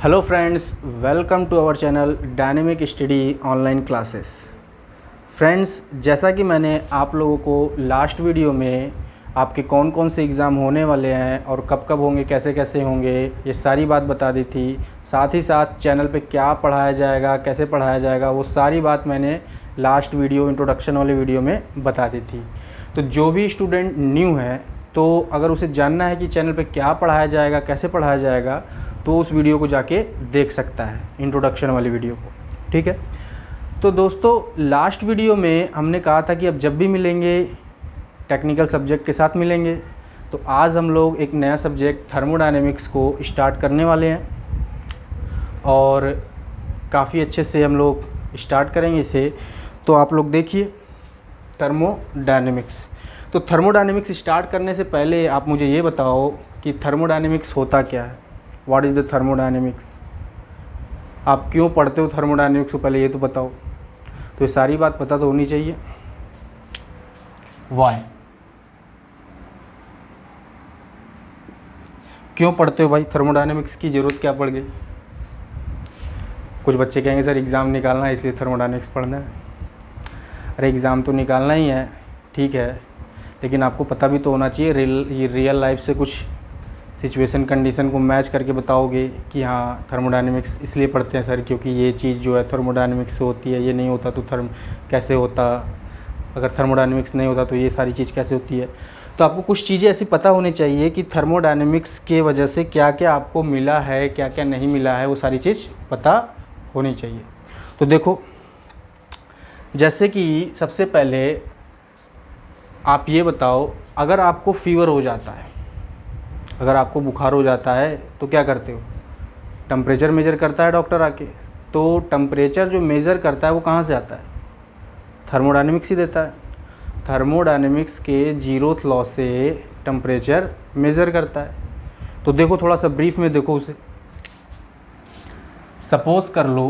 Hello friends, welcome to our channel dynamic study online classes. Friends, जैसा कि मैंने आप लोगों को लास्ट वीडियो में आपके कौन कौन से एग्ज़ाम होने वाले हैं और कब कब होंगे, कैसे कैसे होंगे, ये सारी बात बता दी थी। साथ ही साथ चैनल पे क्या पढ़ाया जाएगा, कैसे पढ़ाया जाएगा, वो सारी बात मैंने लास्ट वीडियो इंट्रोडक्शन वाले वीडियो में बता दी थी। तो जो भी स्टूडेंट न्यू है, तो अगर उसे जानना है कि चैनल पे क्या पढ़ाया जाएगा, कैसे पढ़ाया जाएगा, तो उस वीडियो को जाके देख सकता है, इंट्रोडक्शन वाली वीडियो को। ठीक है। तो दोस्तों, लास्ट वीडियो में हमने कहा था कि अब जब भी मिलेंगे टेक्निकल सब्जेक्ट के साथ मिलेंगे। तो आज हम लोग एक नया सब्जेक्ट थर्मोडायनेमिक्स को स्टार्ट करने वाले हैं और काफ़ी अच्छे से हम लोग स्टार्ट करेंगे इसे। तो आप लोग देखिए थर्मोडायनेमिक्स। तो थर्मोडायनेमिक्स स्टार्ट करने से पहले आप मुझे ये बताओ कि थर्मोडायनेमिक्स होता क्या है। What is the thermodynamics. आप क्यों पढ़ते हो थर्मोडायनेमिक्स को, पहले ये तो बताओ। तो ये सारी बात पता तो होनी चाहिए। वाई, क्यों पढ़ते हो भाई, थर्मोडायनेमिक्स की ज़रूरत क्या पड़ गई। कुछ बच्चे कहेंगे सर एग्ज़ाम निकालना है इसलिए थर्मोडायनेमिक्स पढ़ना है। अरे एग्ज़ाम तो निकालना ही है, ठीक है, लेकिन आपको पता भी तो होना चाहिए। रियल लाइफ से कुछ सिचुएशन कंडीशन को मैच करके बताओगे कि हाँ थर्मोडायनेमिक्स इसलिए पढ़ते हैं सर क्योंकि ये चीज़ जो है थर्मोडायनेमिक्स से होती है, ये नहीं होता तो कैसे होता, अगर थर्मोडायनेमिक्स नहीं होता तो ये सारी चीज़ कैसे होती है। तो आपको कुछ चीज़ें ऐसी पता होनी चाहिए कि थर्मोडायनेमिक्स के वजह से क्या क्या आपको मिला है, क्या क्या नहीं मिला है, वो सारी चीज़ पता होनी चाहिए। तो देखो, जैसे कि सबसे पहले आप ये बताओ, अगर आपको फीवर हो जाता है, अगर आपको बुखार हो जाता है तो क्या करते हो, टेम्परेचर मेज़र करता है डॉक्टर आके। तो टेम्परेचर जो मेज़र करता है वो कहाँ से आता है, थर्मोडायनेमिक्स ही देता है। थर्मोडायनेमिक्स के जीरोथ लॉ से टेम्परेचर मेज़र करता है। तो देखो थोड़ा सा ब्रीफ में देखो उसे। सपोज कर लो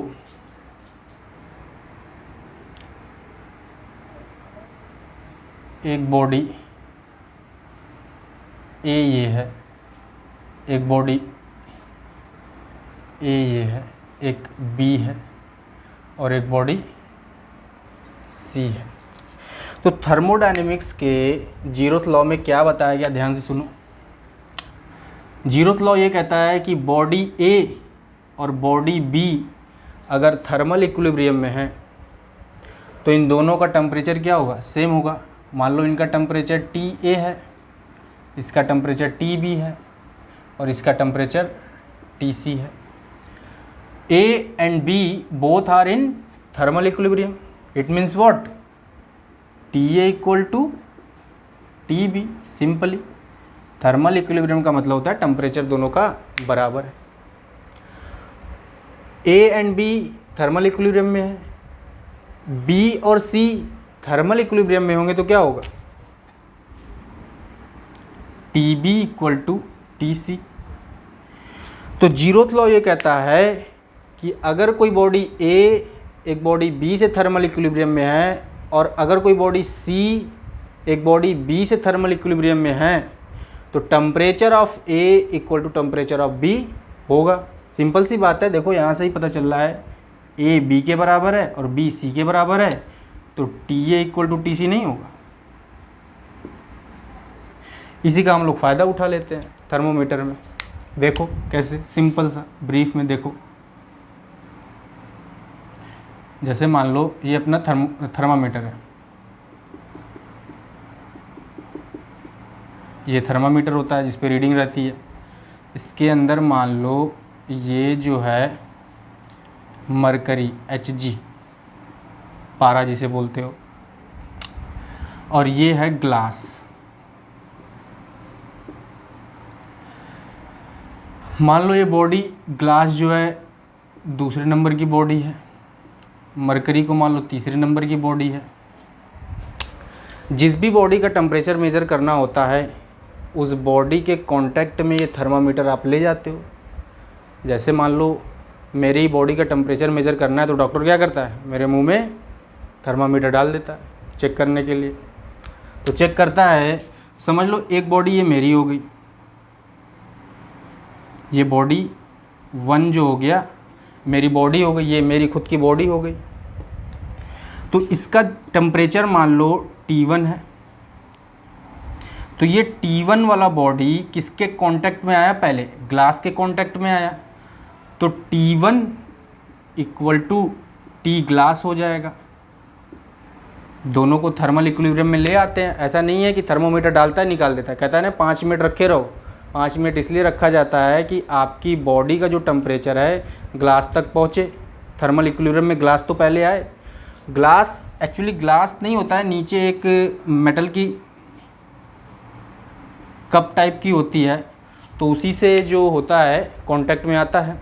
एक बॉडी ए ये है, एक बॉडी ए ये है, एक बी है और एक बॉडी सी है। तो थर्मोडायनेमिक्स के जीरोथ लॉ में क्या बताया गया, ध्यान से सुनो। जीरोथ लॉ ये कहता है कि बॉडी ए और बॉडी बी अगर थर्मल इक्विलिब्रियम में है तो इन दोनों का टेम्परेचर क्या होगा, सेम होगा। मान लो इनका टेम्परेचर टी ए है, इसका टेम्परेचर टी बी है और इसका टेम्परेचर टी सी है। A and B both are in thermal equilibrium. It means what, T A equal to T B. Simply thermal equilibrium का मतलब होता है टेम्परेचर दोनों का बराबर है। A and B thermal equilibrium में है, बी और सी थर्मल इक्विलिब्रियम में होंगे तो क्या होगा, T B equal to T C. तो जीरोथ लॉ ये कहता है कि अगर कोई बॉडी ए एक बॉडी बी से थर्मल इक्विलिब्रियम में है और अगर कोई बॉडी सी एक बॉडी बी से थर्मल इक्विलिब्रियम में है तो temperature of A equal to temperature of B होगा। सिंपल सी बात है, देखो यहाँ से ही पता चल रहा है ए बी के बराबर है और बी सी के बराबर है, तो T A equal to T C नहीं होगा। इसी का हम लोग फ़ायदा उठा लेते हैं थर्मोमीटर में। देखो कैसे, सिंपल सा ब्रीफ में देखो। जैसे मान लो ये अपना थर्मामीटर है, ये थर्मामीटर होता है जिस पे रीडिंग रहती है। इसके अंदर मान लो ये जो है मरकरी Hg, पारा जिसे बोलते हो, और ये है ग्लास। मान लो ये बॉडी ग्लास जो है दूसरे नंबर की बॉडी है, मरकरी को मान लो तीसरे नंबर की बॉडी है। जिस भी बॉडी का टेम्परेचर मेज़र करना होता है उस बॉडी के कांटेक्ट में ये थर्मामीटर आप ले जाते हो। जैसे मान लो मेरी बॉडी का टेम्परेचर मेज़र करना है तो डॉक्टर क्या करता है, मेरे मुंह में थर्मामीटर डाल देता है चेक करने के लिए। तो चेक करता है, समझ लो एक बॉडी ये मेरी हो गई, ये बॉडी 1 जो हो गया मेरी बॉडी हो गई, ये मेरी खुद की बॉडी हो गई। तो इसका टेम्परेचर मान लो T1 है, तो ये T1 वाला बॉडी किसके कांटेक्ट में आया, पहले ग्लास के कांटेक्ट में आया, तो T1 equal to T glass हो जाएगा। दोनों को थर्मल इक्विलिब्रियम में ले आते हैं। ऐसा नहीं है कि थर्मोमीटर डालता है निकाल देता है, कहता है ना 5 मिनट रखे रहो। 5 मिनट इसलिए रखा जाता है कि आपकी बॉडी का जो टेम्परेचर है ग्लास तक पहुँचे। थर्मल इक्विलिब्रियम में ग्लास तो पहले आए। ग्लास एक्चुअली ग्लास नहीं होता है, नीचे एक मेटल की कप टाइप की होती है, तो उसी से जो होता है कांटेक्ट में आता है।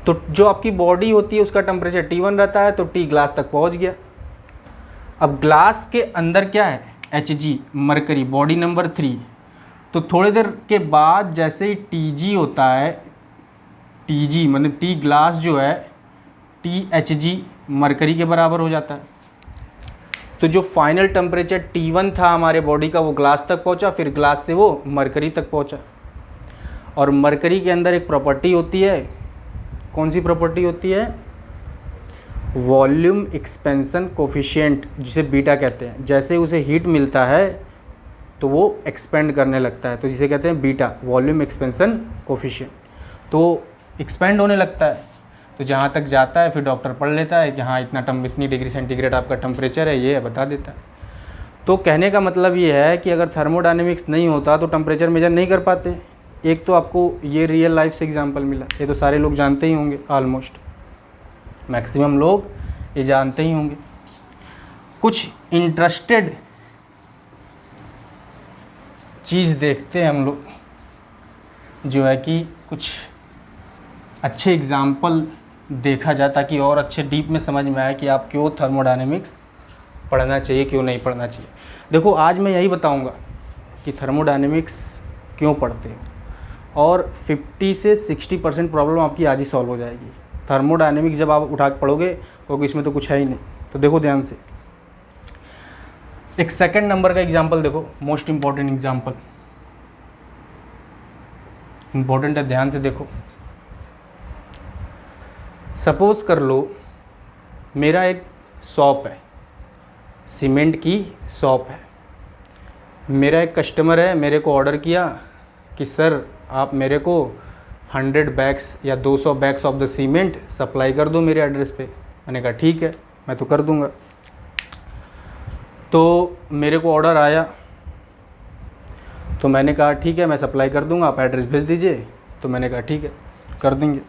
तो जो आपकी बॉडी होती है उसका टेम्परेचर T1 रहता है, तो T ग्लास तक पहुंच गया। अब ग्लास के अंदर क्या है, Hg मरकरी, बॉडी नंबर 3। तो थोड़ी देर के बाद जैसे ही Tg होता है, Tg मतलब T ग्लास जो है THg मरकरी के बराबर हो जाता है। तो जो फाइनल टेम्परेचर T1 था हमारे बॉडी का वो ग्लास तक पहुंचा, फिर ग्लास से वो मरकरी तक पहुंचा। और मरकरी के अंदर एक प्रॉपर्टी होती है, कौन सी प्रॉपर्टी होती है, वॉल्यूम एक्सपेंशन कोफिशिएंट, जिसे बीटा कहते हैं। जैसे उसे हीट मिलता है तो वो एक्सपेंड करने लगता है, तो जिसे कहते हैं बीटा, वॉल्यूम एक्सपेंशन कोफिशिएंट। तो एक्सपेंड होने लगता है, तो जहाँ तक जाता है फिर डॉक्टर पढ़ लेता है कि हाँ इतनी डिग्री सेंटीग्रेड आपका टेम्परेचर है, ये बता देता है। तो कहने का मतलब ये है कि अगर थर्मोडायनेमिक्स नहीं होता तो टेम्परेचर मेजर नहीं कर पाते। एक तो आपको ये रियल लाइफ से एग्जांपल मिला, ये तो सारे लोग जानते ही होंगे, ऑलमोस्ट मैक्सिमम लोग ये जानते ही होंगे। कुछ इंटरेस्टेड चीज़ देखते हैं हम लोग, जो है कि कुछ अच्छे एग्जाम्पल देखा जाए ताकि और अच्छे डीप में समझ में आए कि आप क्यों थर्मोडायनेमिक्स पढ़ना चाहिए, क्यों नहीं पढ़ना चाहिए। देखो आज मैं यही बताऊंगा कि थर्मोडायनेमिक्स क्यों पढ़ते हो, और 50 से 60% प्रॉब्लम आपकी आज ही सॉल्व हो जाएगी। थर्मोडायनेमिक्स जब आप उठा के पढ़ोगे क्योंकि इसमें तो कुछ है ही नहीं। तो देखो ध्यान से, एक सेकंड नंबर का एग्जाम्पल देखो, मोस्ट इम्पॉर्टेंट एग्जाम्पल, इम्पॉर्टेंट है, ध्यान से देखो। सपोज कर लो मेरा एक शॉप है, सीमेंट की शॉप है। मेरा एक कस्टमर है, मेरे को ऑर्डर किया कि सर आप मेरे को 100 बैग्स या 200 bags of the cement supply कर दो मेरे एड्रेस पे। मैंने कहा ठीक है, मैं तो कर दूंगा। तो मेरे को ऑर्डर आया, तो मैंने कहा ठीक है मैं सप्लाई कर दूंगा, आप एड्रेस भेज दीजिए। तो मैंने कहा ठीक है कर देंगे।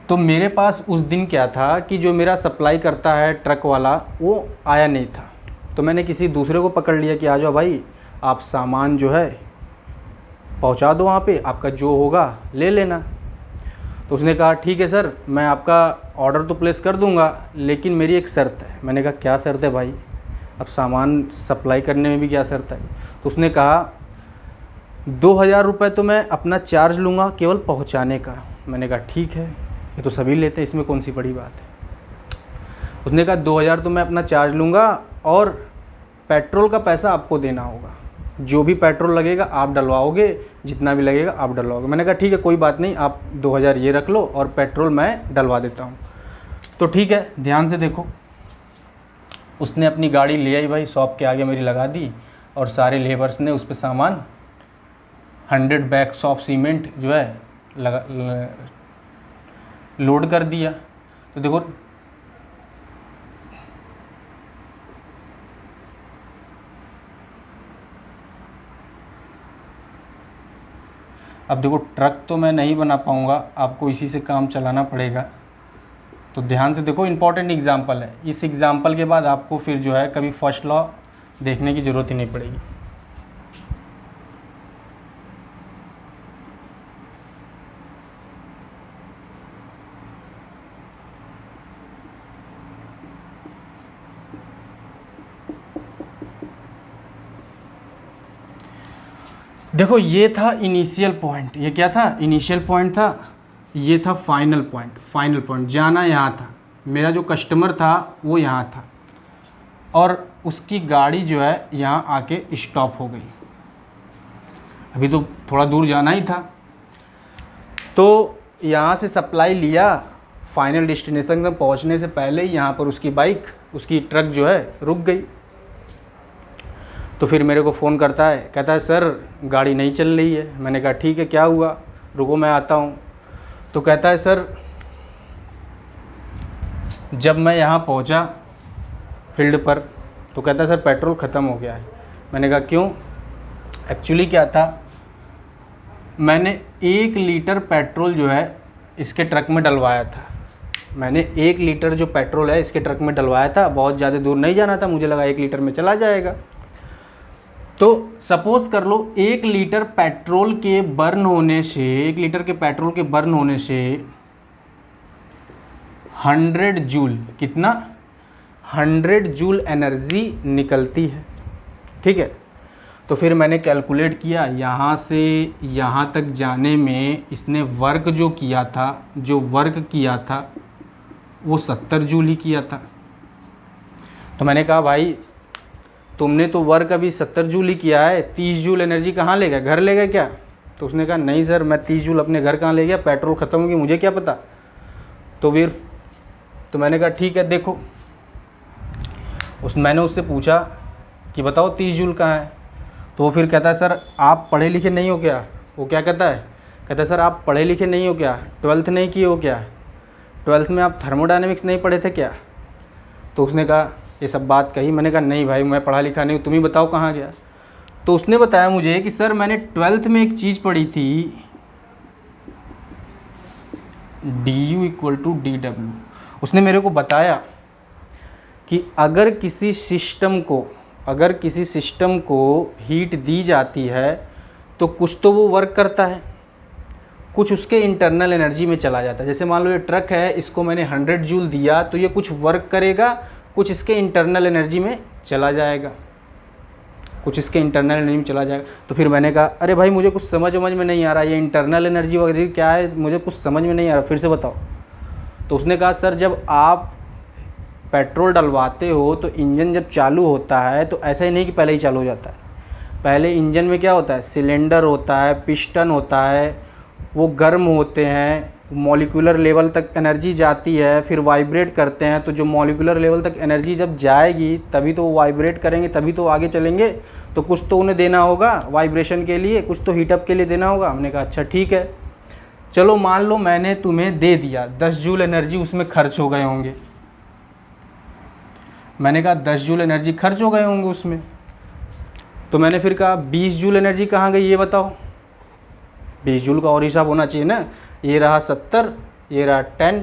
तो मेरे पास उस दिन क्या था कि जो मेरा सप्लाई करता है ट्रक वाला वो आया नहीं था। तो मैंने किसी दूसरे को पकड़ लिया कि आ जाओ भाई, आप सामान जो है पहुंचा दो वहाँ पे, आपका जो होगा ले लेना। तो उसने कहा ठीक है सर, मैं आपका ऑर्डर तो प्लेस कर दूंगा, लेकिन मेरी एक शर्त है। मैंने कहा क्या शर्त है भाई, अब सामान सप्लाई करने में भी क्या शर्त है। तो उसने कहा 2000 रुपये तो मैं अपना चार्ज लूँगा केवल पहुँचाने का। मैंने कहा ठीक है, ये तो सभी लेते हैं, इसमें कौन सी बड़ी बात है। उसने कहा 2000 तो मैं अपना चार्ज लूँगा और पेट्रोल का पैसा आपको देना होगा, जो भी पेट्रोल लगेगा आप डलवाओगे, जितना भी लगेगा आप डलवाओगे। मैंने कहा ठीक है कोई बात नहीं, आप 2000 ये रख लो और पेट्रोल मैं डलवा देता हूँ। तो ठीक है, ध्यान से देखो, उसने अपनी गाड़ी ले आई भाई, शॉप के आगे मेरी लगा दी, और सारे लेबर्स ने उस पर सामान 100 बैग्स ऑफ सीमेंट जो है लोड कर दिया। तो देखो अब देखो ट्रक तो मैं नहीं बना पाऊँगा, आपको इसी से काम चलाना पड़ेगा। तो ध्यान से देखो, इम्पॉर्टेंट एग्जांपल है। इस एग्जांपल के बाद आपको फिर जो है कभी फर्स्ट लॉ देखने की ज़रूरत ही नहीं पड़ेगी। देखो ये था इनिशियल पॉइंट, ये क्या था, इनिशियल पॉइंट था, ये था फाइनल पॉइंट। फाइनल पॉइंट जाना यहाँ था, मेरा जो कस्टमर था वो यहाँ था, और उसकी गाड़ी जो है यहाँ आके स्टॉप हो गई। अभी तो थोड़ा दूर जाना ही था, तो यहाँ से सप्लाई लिया, फाइनल डेस्टिनेशन तक पहुँचने से पहले ही यहाँ पर उसकी बाइक, उसकी ट्रक जो है रुक गई। तो फिर मेरे को फ़ोन करता है, कहता है सर गाड़ी नहीं चल रही है। मैंने कहा ठीक है क्या हुआ, रुको मैं आता हूँ। तो कहता है सर जब मैं यहाँ पहुँचा फील्ड पर तो कहता है सर पेट्रोल ख़त्म हो गया है। मैंने कहा क्यों? एक्चुअली क्या था, मैंने 1 लीटर पेट्रोल जो है इसके ट्रक में डलवाया था। मैंने 1 लीटर जो पेट्रोल है इसके ट्रक में डलवाया था, बहुत ज़्यादा दूर नहीं जाना था, मुझे लगा 1 लीटर में चला जाएगा। तो सपोज़ कर लो 1 लीटर पेट्रोल के बर्न होने से 1 लीटर के पेट्रोल के बर्न होने से 100 जूल, कितना 100 जूल एनर्जी निकलती है। ठीक है, तो फिर मैंने कैलकुलेट किया, यहाँ से यहाँ तक जाने में इसने वर्क जो किया था, जो वर्क किया था वो 70 जूल ही किया था। तो मैंने कहा भाई तुमने तो वर्क अभी 70 जूल ही किया है, 30 जूल एनर्जी कहाँ ले गया, घर ले गया क्या? तो उसने कहा नहीं सर मैं 30 जूल अपने घर कहाँ ले गया, पेट्रोल ख़त्म हो गई, मुझे क्या पता। तो मैंने कहा ठीक है देखो, मैंने उससे पूछा कि बताओ 30 जूल कहाँ है। तो वो फिर कहता है सर आप पढ़े लिखे नहीं हो क्या? वो क्या कहता है सर आप पढ़े लिखे नहीं हो क्या, 12th नहीं किए हो क्या, 12th में आप थर्मोडायनेमिक्स नहीं पढ़े थे क्या? तो उसने कहा ये सब बात कही। मैंने कहा नहीं भाई मैं पढ़ा लिखा नहीं हूँ, तुम ही बताओ कहाँ गया। तो उसने बताया मुझे कि सर मैंने 12th में एक चीज़ पढ़ी थी, du = dw। उसने मेरे को बताया कि अगर किसी सिस्टम को हीट दी जाती है तो कुछ तो वो वर्क करता है, कुछ उसके इंटरनल एनर्जी में चला जाता है। जैसे मान लो ये ट्रक है, इसको मैंने 100 जूल दिया तो ये कुछ वर्क करेगा, कुछ इसके इंटरनल एनर्जी में चला जाएगा, तो फिर मैंने कहा अरे भाई मुझे कुछ समझ में नहीं आ रहा, ये इंटरनल एनर्जी वगैरह क्या है, मुझे कुछ समझ में नहीं आ रहा, फिर से बताओ। तो उसने कहा सर जब आप पेट्रोल डलवाते हो तो इंजन जब चालू होता है तो ऐसा ही नहीं कि पहले ही चालू हो जाता है। पहले इंजन में क्या होता है, सिलेंडर होता है, पिस्टन होता है, वो गर्म होते हैं, मॉलिक्यूलर लेवल तक एनर्जी जाती है, फिर वाइब्रेट करते हैं। तो जो मॉलिक्यूलर लेवल तक एनर्जी जब जाएगी तभी तो वो वाइब्रेट करेंगे, तभी तो आगे चलेंगे। तो कुछ तो उन्हें देना होगा वाइब्रेशन के लिए, कुछ तो हीटअप के लिए देना होगा। हमने कहा अच्छा ठीक है, चलो मान लो मैंने तुम्हें दे दिया, 10 जूल एनर्जी उसमें खर्च हो गए होंगे। मैंने कहा 10 जूल एनर्जी खर्च हो गए होंगे उसमें। तो मैंने फिर कहा 20 जूल एनर्जी कहाँ गई ये बताओ। 20 जूल का और हिसाब होना चाहिए ना, ये रहा 70, ये रहा 10,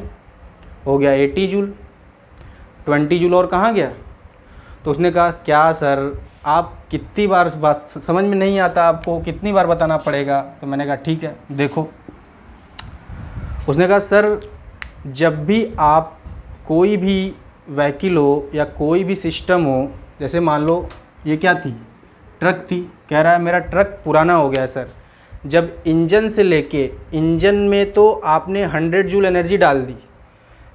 हो गया 80 जूल, 20 जूल और कहाँ गया। तो उसने कहा क्या सर आप कितनी बार बात समझ में नहीं आता, आपको कितनी बार बताना पड़ेगा। तो मैंने कहा ठीक है देखो। उसने कहा सर जब भी आप कोई भी व्हीकल हो या कोई भी सिस्टम हो, जैसे मान लो ये क्या थी, ट्रक थी, कह रहा है मेरा ट्रक पुराना हो गया है सर। जब इंजन से लेके, इंजन में तो आपने 100 जूल एनर्जी डाल दी,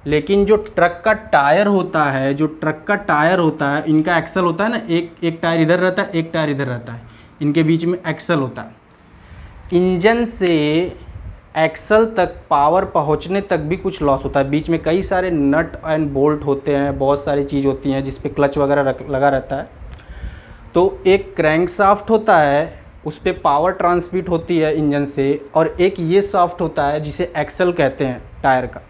लेकिन जो ट्रक का टायर होता है, इनका एक्सल होता है ना, एक टायर इधर रहता है, एक टायर इधर रहता है, इनके बीच में एक्सल होता है। इंजन से एक्सल तक पावर पहुंचने तक भी कुछ लॉस होता है। बीच में कई सारे नट एंड बोल्ट होते हैं, बहुत सारी चीज़ होती हैं जिस पे क्लच वगैरह लगा रहता है। तो एक क्रैंक शाफ्ट होता है, उस पे पावर ट्रांसमिट होती है इंजन से, और एक ये शाफ्ट होता है जिसे एक्सल कहते हैं टायर का।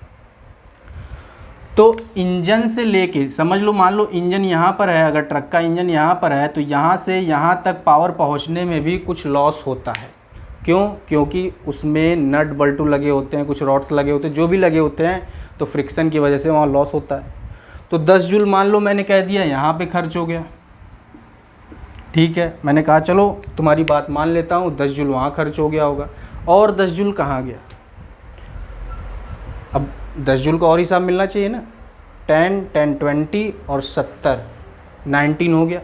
तो इंजन से लेके समझ लो, मान लो इंजन यहाँ पर है, अगर ट्रक का इंजन यहाँ पर है तो यहाँ से यहाँ तक पावर पहुँचने में भी कुछ लॉस होता है। क्यों? क्योंकि उसमें नट बल्टू लगे होते हैं, कुछ रॉड्स लगे होते हैं, जो भी लगे होते हैं, तो फ्रिक्शन की वजह से वहाँ लॉस होता है। तो 10 जूल मान लो मैंने कह दिया यहाँ पे खर्च हो गया, ठीक है। मैंने कहा चलो तुम्हारी बात मान लेता हूँ, 10 जूल वहाँ खर्च हो गया होगा, और 10 जूल कहाँ गया। अब 10 जूल का और हिसाब मिलना चाहिए ना, 10, 10, 20 और 70, 19 हो गया।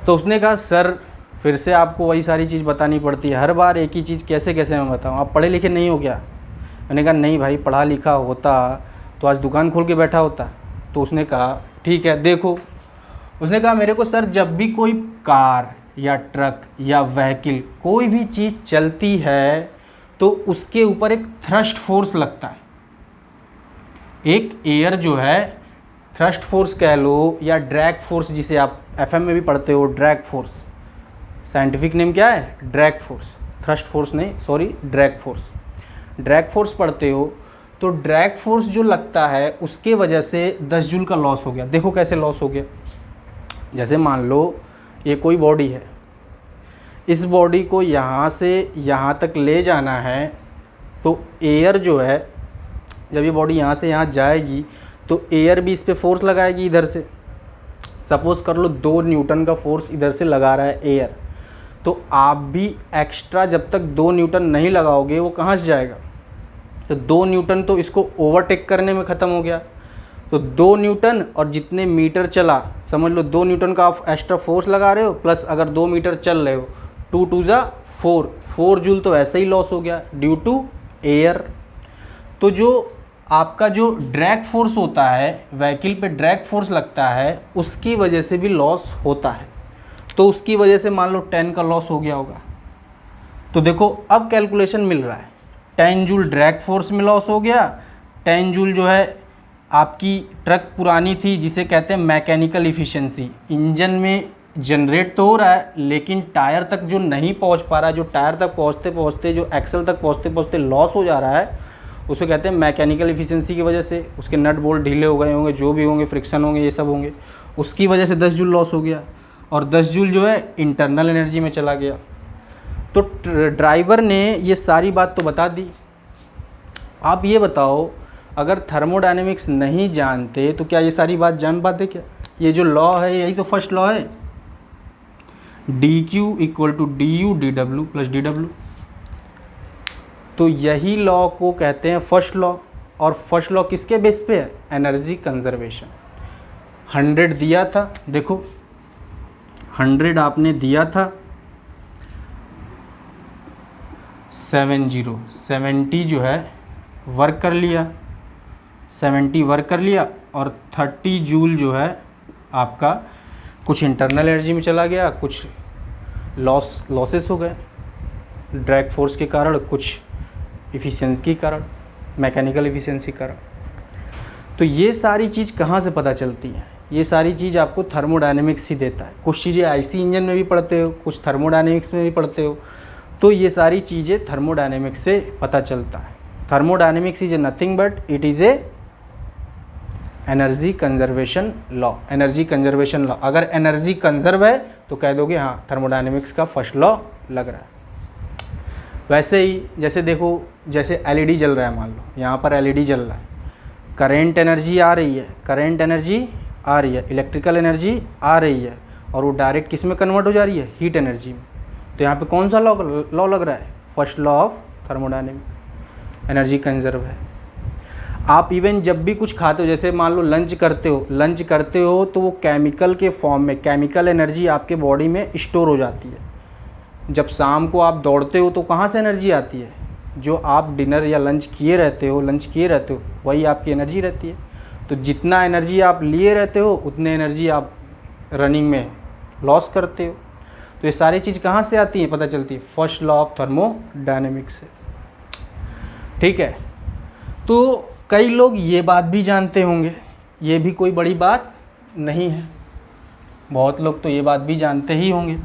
तो उसने कहा सर फिर से आपको वही सारी चीज़ बतानी पड़ती है, हर बार एक ही चीज़ कैसे मैं बताऊँ, आप पढ़े लिखे नहीं हो क्या। मैंने कहा नहीं भाई, पढ़ा लिखा होता तो आज दुकान खोल के बैठा होता। तो उसने कहा ठीक है देखो। उसने कहा मेरे को सर जब भी कोई कार या ट्रक या व्हीकल कोई भी चीज़ चलती है तो तो उसके ऊपर एक थ्रस्ट फोर्स लगता है। एक एयर जो है थ्रस्ट फोर्स कह लो या ड्रैग फोर्स, जिसे आप एफएम में भी पढ़ते हो, ड्रैग फोर्स, साइंटिफिक नेम क्या है, ड्रैग फोर्स, थ्रस्ट फोर्स नहीं, sorry, drag force. Drag force पढ़ते हो तो ड्रैग फोर्स जो लगता है उसके वजह से 10 जूल का लॉस हो गया। देखो कैसे लॉस हो गया। जैसे मान लो ये कोई बॉडी है, इस बॉडी को यहाँ से यहाँ तक ले जाना है, तो एयर जो है, जब ये बॉडी यहाँ से यहाँ जाएगी तो एयर भी इस पे फोर्स लगाएगी इधर से। सपोज़ कर लो 2 न्यूटन का फोर्स इधर से लगा रहा है एयर, तो आप भी एक्स्ट्रा जब तक 2 न्यूटन नहीं लगाओगे वो कहाँ से जाएगा। तो 2 न्यूटन तो इसको ओवरटेक करने में ख़त्म हो गया। तो 2 न्यूटन और जितने मीटर चला, समझ लो 2 न्यूटन का आप एक्स्ट्रा फोर्स लगा रहे हो, प्लस अगर 2 मीटर चल रहे हो, 2 2 जा 4, 4 जूल तो ऐसे ही लॉस हो गया ड्यू टू एयर। तो जो आपका जो ड्रैग फोर्स होता है, व्हीकल पे ड्रैग फोर्स लगता है, उसकी वजह से भी लॉस होता है। तो उसकी वजह से मान लो 10 का लॉस हो गया होगा। तो देखो अब कैलकुलेशन मिल रहा है, 10 जूल ड्रैग फोर्स में लॉस हो गया, 10 जूल जो है आपकी ट्रक पुरानी थी जिसे कहते हैं मैकेनिकल इफ़िशियंसी, इंजन में जनरेट तो हो रहा है लेकिन टायर तक जो नहीं पहुंच पा रहा है, जो टायर तक पहुंचते पहुंचते, जो एक्सल तक पहुंचते पहुंचते लॉस हो जा रहा है, उसे कहते हैं मैकेनिकल इफ़िशियंसी की वजह से। उसके नट बोल्ट ढीले हो गए होंगे, जो भी होंगे, फ्रिक्शन होंगे, ये सब होंगे, उसकी वजह से 10 जूल लॉस हो गया। और 10 जूल जो है इंटरनल एनर्जी में चला गया। तो ड्राइवर ने ये सारी बात तो बता दी। आप ये बताओ, अगर थर्मोडायनेमिक्स नहीं जानते तो क्या ये सारी बात जान पाते क्या? ये जो लॉ है यही तो फर्स्ट लॉ है, dq = du dw + dw। तो यही लॉ को कहते हैं फर्स्ट लॉ। और फर्स्ट लॉ किसके बेस पे है? Energy conservation. 100 दिया था, देखो 100 आपने दिया था, 70 जो है वर्क कर लिया, 70 वर्क कर लिया, और 30 जूल जो है आपका कुछ इंटरनल एनर्जी में चला गया, कुछ लॉसेस हो गए ड्रैग फोर्स के कारण, कुछ इफ़िशियंसी के कारण, मैकेनिकल इफ़िशियंसी के कारण। तो ये सारी चीज़ कहाँ से पता चलती है? ये सारी चीज़ आपको थर्मोडायनेमिक्स ही देता है। कुछ चीज़ें आईसी इंजन में भी पढ़ते हो, कुछ थर्मोडायनेमिक्स में भी पढ़ते हो, तो ये सारी चीज़ें थर्मोडायनेमिक्स से पता चलता है। Thermodynamics is a nothing but it is a energy conservation law. Energy conservation law, अगर एनर्जी कंजर्व है तो कह दोगे हाँ थर्मोडायनेमिक्स का फर्स्ट लॉ लग रहा है। वैसे ही जैसे देखो, जैसे एलईडी जल रहा है, मान लो यहाँ पर एलईडी जल रहा है, करेंट एनर्जी आ रही है, करेंट एनर्जी आ रही है, इलेक्ट्रिकल एनर्जी आ रही है, और वो डायरेक्ट किस में कन्वर्ट हो जा रही है? हीट एनर्जी में। तो यहाँ पे कौन सा लॉ लग रहा है? First law of thermodynamics, energy conserve है। आप इवन जब भी कुछ खाते हो, जैसे मान लो लंच करते हो तो वो केमिकल के फॉर्म में, केमिकल एनर्जी आपके बॉडी में स्टोर हो जाती है। जब शाम को आप दौड़ते हो तो कहाँ से एनर्जी आती है? जो आप डिनर या लंच किए रहते हो वही आपकी एनर्जी रहती है। तो जितना एनर्जी आप लिए रहते हो उतने एनर्जी आप रनिंग में लॉस करते हो। तो ये सारी चीज़ कहाँ से आती है? पता चलती है फर्स्ट लॉ ऑफ थर्मोडायनेमिक्स से। ठीक है, तो कई लोग ये बात भी जानते होंगे, ये भी कोई बड़ी बात नहीं है, बहुत लोग तो ये बात भी जानते ही होंगे।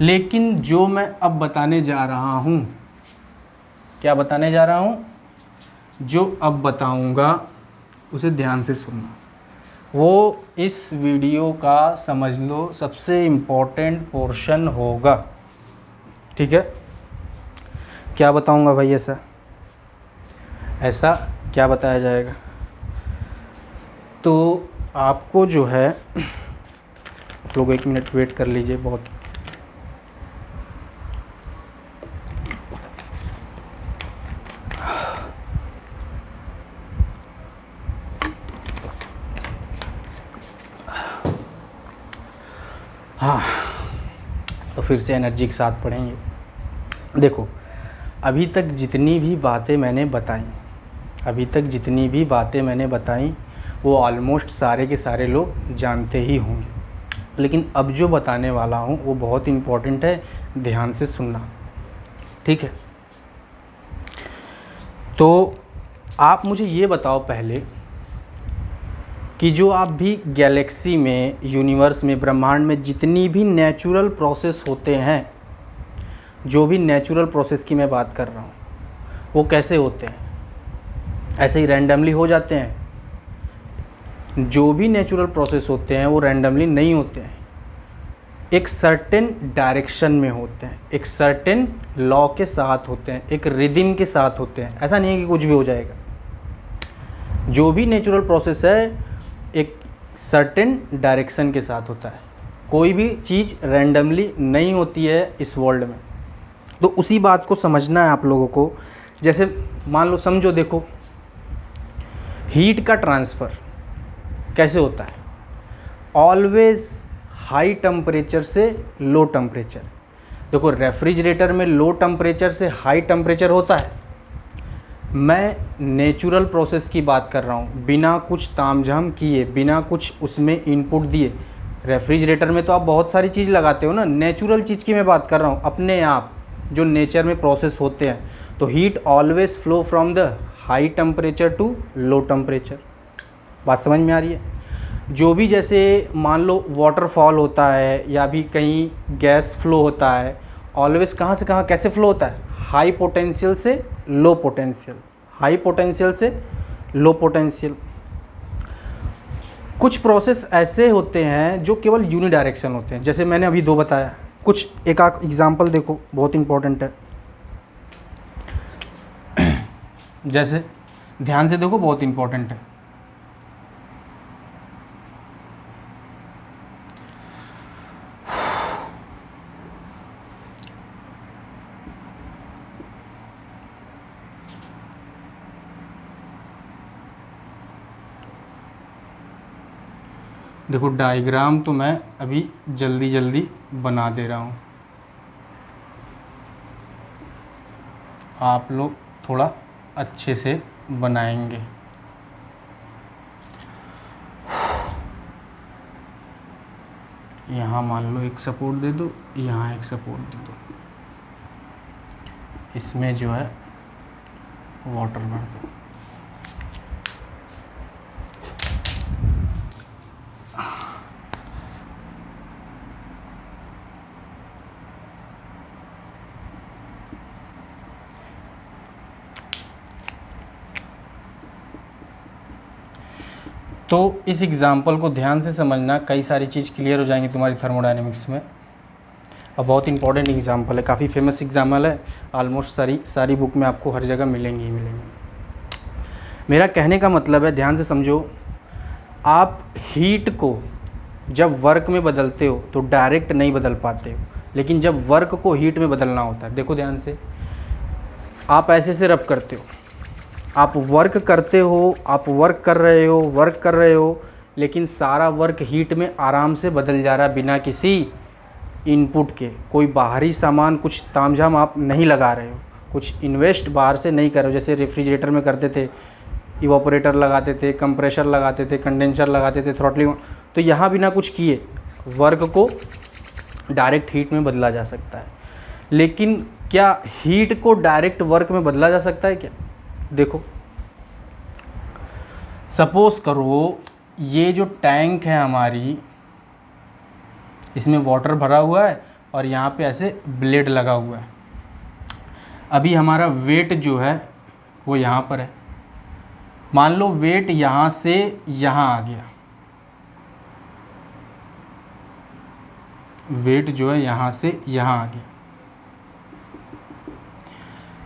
लेकिन जो मैं अब बताने जा रहा हूँ, क्या बताने जा रहा हूँ? जो अब बताऊँगा उसे ध्यान से सुनना, वो इस वीडियो का समझ लो सबसे इम्पोर्टेंट पोर्शन होगा। ठीक है, क्या बताऊँगा भाई? ऐसा क्या बताया जाएगा? तो आपको जो है, आप लोग 1 मिनट वेट कर लीजिए, बहुत हाँ, तो फिर से एनर्जी के साथ पढ़ेंगे। देखो, अभी तक जितनी भी बातें मैंने बताई वो ऑलमोस्ट सारे के सारे लोग जानते ही होंगे, लेकिन अब जो बताने वाला हूँ वो बहुत इम्पोर्टेंट है, ध्यान से सुनना। ठीक है। तो आप मुझे ये बताओ पहले कि जो आप भी गैलेक्सी में, यूनिवर्स में, ब्रह्मांड में जितनी भी नेचुरल प्रोसेस होते हैं, जो भी नेचुरल प्रोसेस की मैं बात कर रहा हूँ, वो कैसे होते हैं? ऐसे ही रैंडमली हो जाते हैं? जो भी नेचुरल प्रोसेस होते हैं वो रैंडमली नहीं होते हैं, एक सर्टेन डायरेक्शन में होते हैं, एक सर्टेन लॉ के साथ होते हैं, एक रिदम के साथ होते हैं। ऐसा नहीं है कि कुछ भी हो जाएगा। जो भी नेचुरल प्रोसेस है एक सर्टेन डायरेक्शन के साथ होता है। कोई भी चीज़ रैंडमली नहीं होती है इस वर्ल्ड में। तो उसी बात को समझना है आप लोगों को। जैसे मान लो, समझो, देखो हीट का ट्रांसफ़र कैसे होता है? ऑलवेज हाई टेम्परेचर से लो टेम्परेचर। देखो रेफ्रिजरेटर में लो टेम्परेचर से हाई टेम्परेचर होता है। मैं नेचुरल प्रोसेस की बात कर रहा हूँ, बिना कुछ तामझाम किए, बिना कुछ उसमें इनपुट दिए। रेफ्रिजरेटर में तो आप बहुत सारी चीज़ लगाते हो ना, नेचुरल चीज़ की मैं बात कर रहा हूँ, अपने आप जो नेचर में प्रोसेस होते हैं। तो heat always flow from the high temperature to low temperature. बात समझ में आ रही है? जो भी जैसे मान लो वाटरफॉल होता है या भी कहीं गैस फ्लो होता है, ऑलवेज कहाँ से कहाँ कैसे फ्लो होता है? हाई पोटेंशियल से लो पोटेंशियल, हाई पोटेंशियल से लो पोटेंशियल। कुछ प्रोसेस ऐसे होते हैं जो केवल यूनिडायरेक्शन होते हैं, जैसे मैंने अभी दो बताया। कुछ एक आध एग्जांपल देखो, बहुत इंपॉर्टेंट है। जैसे ध्यान से देखो, बहुत इंपॉर्टेंट है। देखो डायग्राम तो मैं अभी जल्दी जल्दी बना दे रहा हूँ, आप लोग थोड़ा अच्छे से बनाएंगे। यहाँ मान लो एक सपोर्ट दे दो, यहाँ एक सपोर्ट दे दो, इसमें जो है वाटर भर दो। तो इस एग्ज़ाम्पल को ध्यान से समझना, कई सारी चीज़ क्लियर हो जाएंगी तुम्हारी थर्मोडायनेमिक्स में। और बहुत इंपॉर्टेंट एग्ज़ाम्पल है, काफ़ी फेमस एग्ज़ाम्पल है, ऑलमोस्ट सारी बुक में आपको हर जगह मिलेंगी ही मिलेंगी। मेरा कहने का मतलब है, ध्यान से समझो, आप हीट को जब वर्क में बदलते हो तो डायरेक्ट नहीं बदल पाते हो, लेकिन जब वर्क को हीट में बदलना होता है, देखो ध्यान से, आप ऐसे से रब करते हो, आप वर्क करते हो, आप वर्क कर रहे हो, लेकिन सारा वर्क हीट में आराम से बदल जा रहा है बिना किसी इनपुट के। कोई बाहरी सामान, कुछ तामझाम आप नहीं लगा रहे हो, कुछ इन्वेस्ट बाहर से नहीं कर रहे हो। जैसे रेफ्रिजरेटर में करते थे, इवापोरेटर लगाते थे, कंप्रेशर लगाते थे, कंडेंसर लगाते थे, थ्रॉटलिंग। तो यहाँ बिना कुछ किए वर्क को डायरेक्ट हीट में बदला जा सकता है। लेकिन क्या हीट को डायरेक्ट वर्क में बदला जा सकता है क्या? देखो, सपोज करो ये जो टैंक है हमारी, इसमें वाटर भरा हुआ है और यहाँ पे ऐसे ब्लेड लगा हुआ है। अभी हमारा वेट जो है वो यहाँ पर है। मान लो वेट यहाँ से यहाँ आ गया, वेट जो है यहाँ से यहाँ आ गया।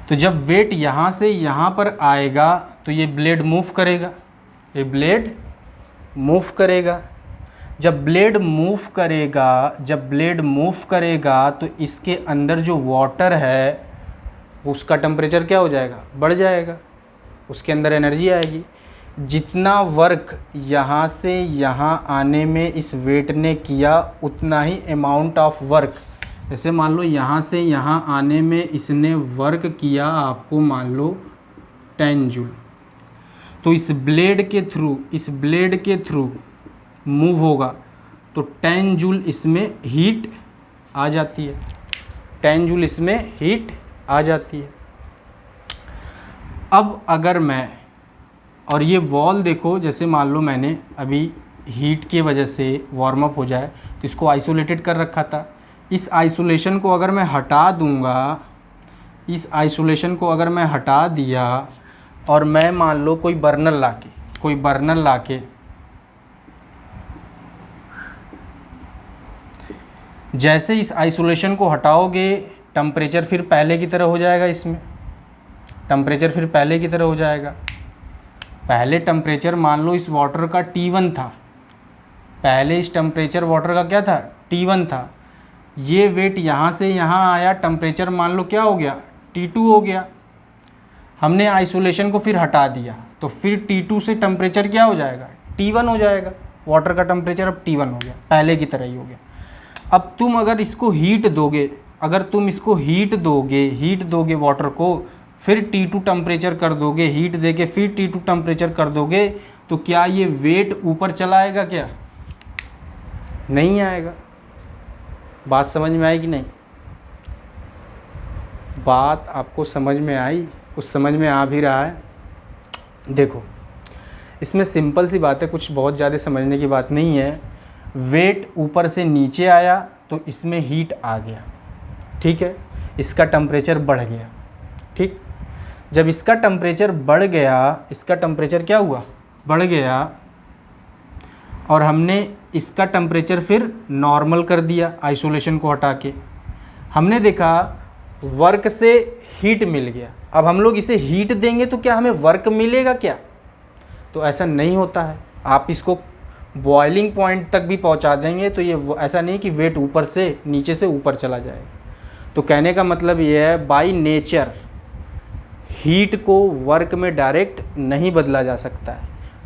तो जब वेट यहाँ से यहाँ पर आएगा तो ये ब्लेड मूव करेगा, ये ब्लेड मूव करेगा। जब ब्लेड मूव करेगा तो इसके अंदर जो वाटर है उसका टेम्परेचर क्या हो जाएगा? बढ़ जाएगा, उसके अंदर एनर्जी आएगी। जितना वर्क यहाँ से यहाँ आने में इस वेट ने किया, उतना ही अमाउंट ऑफ वर्क, जैसे मान लो यहाँ से यहाँ आने में इसने वर्क किया आपको मान लो 10 जूल, तो इस ब्लेड के थ्रू मूव होगा तो 10 जूल इसमें हीट आ जाती है, 10 जूल इसमें हीट आ जाती है। अब अगर मैं, और ये वॉल देखो, जैसे मान लो मैंने अभी हीट की वजह से वार्म अप हो जाए तो इसको आइसोलेटेड कर रखा था। इस आइसोलेशन को अगर मैं हटा दूंगा, इस आइसोलेशन को अगर मैं हटा दिया और मैं मान लो कोई बर्नर लाके जैसे इस आइसोलेशन को हटाओगे टेम्परेचर फिर पहले की तरह हो जाएगा। इसमें टेम्परेचर फिर पहले की तरह हो जाएगा। पहले टेम्परेचर मान लो इस वाटर का T1 था, पहले इस टेम्परेचर वाटर का क्या था, T1 था। ये वेट यहाँ से यहाँ आया, टेम्परेचर मान लो क्या हो गया, T2 हो गया। हमने आइसोलेशन को फिर हटा दिया तो फिर T2 से टेम्परेचर क्या हो जाएगा, T1 हो जाएगा। वाटर का टेम्परेचर अब T1 हो गया, पहले की तरह ही हो गया। अब तुम अगर इसको हीट दोगे, हीट दोगे वाटर को, फिर T2 टेम्परेचर कर दोगे, हीट देके फिर T2 टेम्परेचर कर दोगे, तो क्या ये वेट ऊपर चला आएगा, क्या नहीं आएगा। बात समझ में आई कि नहीं? बात आपको समझ में आई? कुछ समझ में आ भी रहा है? देखो इसमें सिंपल सी बात है, कुछ बहुत ज़्यादा समझने की बात नहीं है। वेट ऊपर से नीचे आया तो इसमें हीट आ गया, ठीक है, इसका टेम्परेचर बढ़ गया। ठीक, जब इसका टेम्परेचर बढ़ गया, इसका टेम्परेचर क्या हुआ, बढ़ गया, और हमने इसका टेम्परेचर फिर नॉर्मल कर दिया आइसोलेशन को हटा के। हमने देखा वर्क से हीट मिल गया। अब हम लोग इसे हीट देंगे तो क्या हमें वर्क मिलेगा क्या? तो ऐसा नहीं होता है। आप इसको बॉइलिंग पॉइंट तक भी पहुंचा देंगे तो ये ऐसा नहीं कि वेट ऊपर से नीचे से ऊपर चला जाएगा। तो कहने का मतलब ये है, बाय नेचर हीट को वर्क में डायरेक्ट नहीं बदला जा सकता है,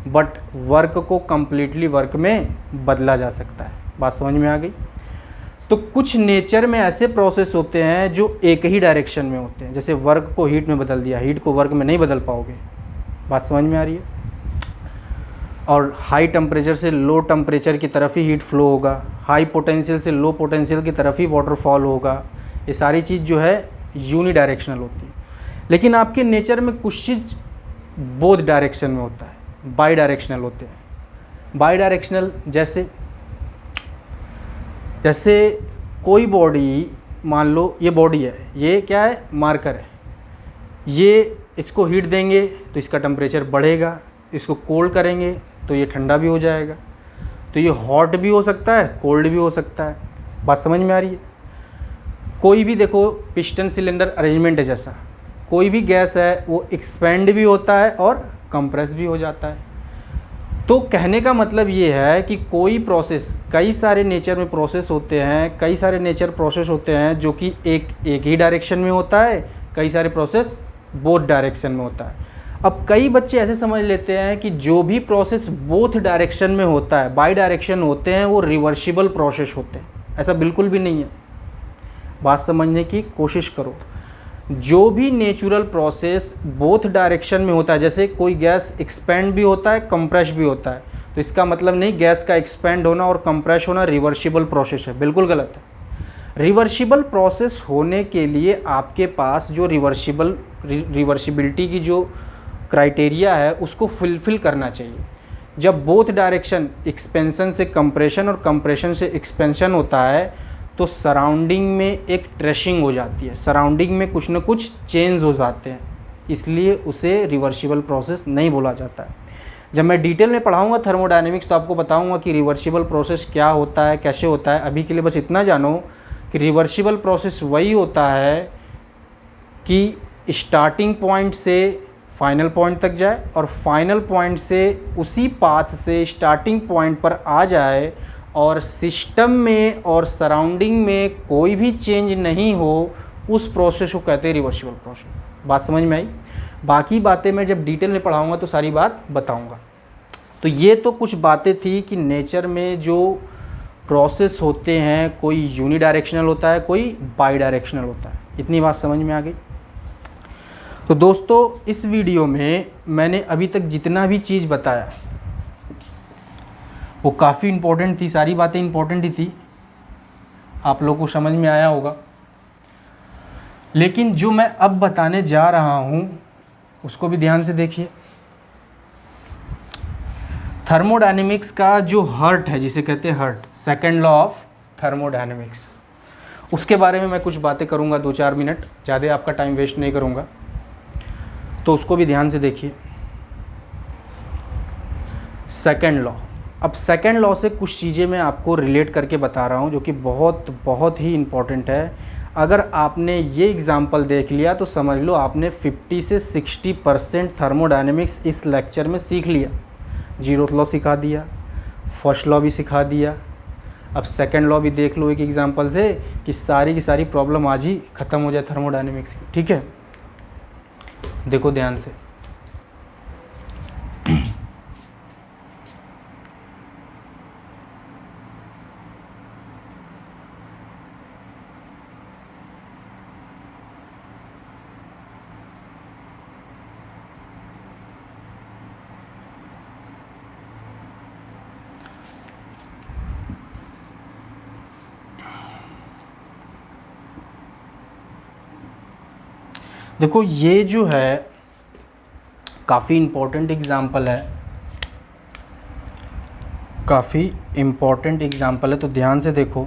बट वर्क को कम्प्लीटली वर्क में बदला जा सकता है। बात समझ में आ गई? तो कुछ नेचर में ऐसे प्रोसेस होते हैं जो एक ही डायरेक्शन में होते हैं। जैसे वर्क को हीट में बदल दिया, हीट को वर्क में नहीं बदल पाओगे। बात समझ में आ रही है? और हाई टेम्परेचर से लो टेम्परेचर की तरफ ही हीट फ्लो होगा, हाई पोटेंशियल से लो पोटेंशियल की तरफ ही वाटरफॉल होगा। ये सारी चीज़ जो है यूनी डायरेक्शनल होती है। लेकिन आपके नेचर में कुछ चीज़ बोथ डायरेक्शन में होता है, बाई डायरेक्शनल होते हैं। बाई डायरेक्शनल जैसे कोई बॉडी, मान लो ये बॉडी है, ये क्या है, मार्कर है, ये इसको हीट देंगे तो इसका टेम्परेचर बढ़ेगा, इसको कोल्ड करेंगे तो ये ठंडा भी हो जाएगा। तो ये हॉट भी हो सकता है, कोल्ड भी हो सकता है। बात समझ में आ रही है? कोई भी देखो पिस्टन सिलेंडर अरेंजमेंट है, जैसा कोई भी गैस है वो एक्सपेंड भी होता है और कंप्रेस भी हो जाता है। तो कहने का मतलब ये है कि कोई प्रोसेस, कई सारे नेचर में प्रोसेस होते हैं, कई सारे नेचर प्रोसेस होते हैं जो कि एक ही डायरेक्शन में होता है, कई सारे प्रोसेस बोथ डायरेक्शन में होता है। अब कई बच्चे ऐसे समझ लेते हैं कि जो भी प्रोसेस बोथ डायरेक्शन में होता है, बाई डायरेक्शन होते हैं, वो रिवर्सिबल प्रोसेस होते हैं। ऐसा बिल्कुल भी नहीं है। बात समझने की कोशिश करो। जो भी नेचुरल प्रोसेस बोथ डायरेक्शन में होता है, जैसे कोई गैस एक्सपेंड भी होता है, कंप्रेस भी होता है, तो इसका मतलब नहीं गैस का एक्सपेंड होना और कंप्रेस होना रिवर्सिबल प्रोसेस है। बिल्कुल गलत है। रिवर्सिबल प्रोसेस होने के लिए आपके पास जो रिवर्सिबिलिटी की जो क्राइटेरिया है उसको फुलफ़िल करना चाहिए। जब बोथ डायरेक्शन एक्सपेंशन से कंप्रेशन और कंप्रेशन से एक्सपेंशन होता है तो सराउंडिंग में एक ट्रेशिंग हो जाती है, सराउंडिंग में कुछ न कुछ चेंज हो जाते हैं, इसलिए उसे रिवर्सिबल प्रोसेस नहीं बोला जाता है। जब मैं डिटेल में पढ़ाऊंगा थर्मोडायनेमिक्स तो आपको बताऊंगा कि रिवर्सिबल प्रोसेस क्या होता है, कैसे होता है। अभी के लिए बस इतना जानो कि रिवर्सिबल प्रोसेस वही होता है कि स्टार्टिंग पॉइंट से फाइनल पॉइंट तक जाए और फाइनल पॉइंट से उसी पाथ से स्टार्टिंग पॉइंट पर आ जाए और सिस्टम में और सराउंडिंग में कोई भी चेंज नहीं हो, उस प्रोसेस को कहते हैं रिवर्सिबल प्रोसेस। बात समझ में आई? बाकी बातें मैं जब डिटेल में पढ़ाऊंगा तो सारी बात बताऊंगा। तो ये तो कुछ बातें थी कि नेचर में जो प्रोसेस होते हैं, कोई यूनी डायरेक्शनल होता है, कोई बाई डायरेक्शनल होता है। इतनी बात समझ में आ गई? तो दोस्तों इस वीडियो में मैंने अभी तक जितना भी चीज़ बताया वो काफ़ी इम्पोर्टेंट थी, सारी बातें इम्पोर्टेंट ही थी, आप लोगों को समझ में आया होगा। लेकिन जो मैं अब बताने जा रहा हूँ उसको भी ध्यान से देखिए। थर्मोडायनेमिक्स का जो हर्ट है, जिसे कहते हैं हर्ट, सेकंड लॉ ऑफ थर्मोडायनेमिक्स, उसके बारे में मैं कुछ बातें करूँगा 2-4 मिनट, ज़्यादा आपका टाइम वेस्ट नहीं करूँगा, तो उसको भी ध्यान से देखिए। सेकंड लॉ, अब सेकंड लॉ से कुछ चीज़ें मैं आपको रिलेट करके बता रहा हूँ जो कि बहुत बहुत ही इम्पॉर्टेंट है। अगर आपने ये एग्ज़ाम्पल देख लिया तो समझ लो आपने 50 से 60% थर्मोडायनेमिक्स इस लेक्चर में सीख लिया। जीरोथ लॉ सिखा दिया, फर्स्ट लॉ भी सिखा दिया, अब सेकंड लॉ भी देख लो एक एग्जांपल से कि सारी की सारी प्रॉब्लम आज ही ख़त्म हो जाए थर्मोडायनेमिक्स की। ठीक है, देखो ध्यान से। देखो ये जो है काफ़ी इम्पोर्टेंट एग्ज़ाम्पल है, काफ़ी इम्पोर्टेंट एग्ज़ाम्पल है, तो ध्यान से देखो।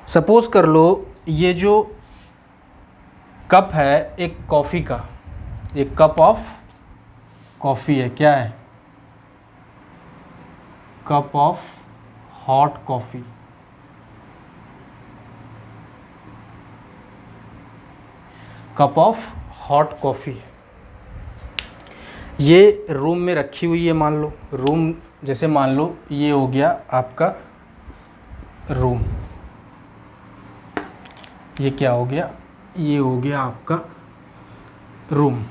सपोज़ कर लो ये जो कप है एक कॉफ़ी का, एक कप ऑफ कॉफ़ी है, क्या है, cup of hot coffee. Cup of hot coffee है, ये रूम में रखी हुई है। मान लो रूम, जैसे मान लो ये हो गया आपका रूम, ये क्या हो गया, ये हो गया आपका रूम।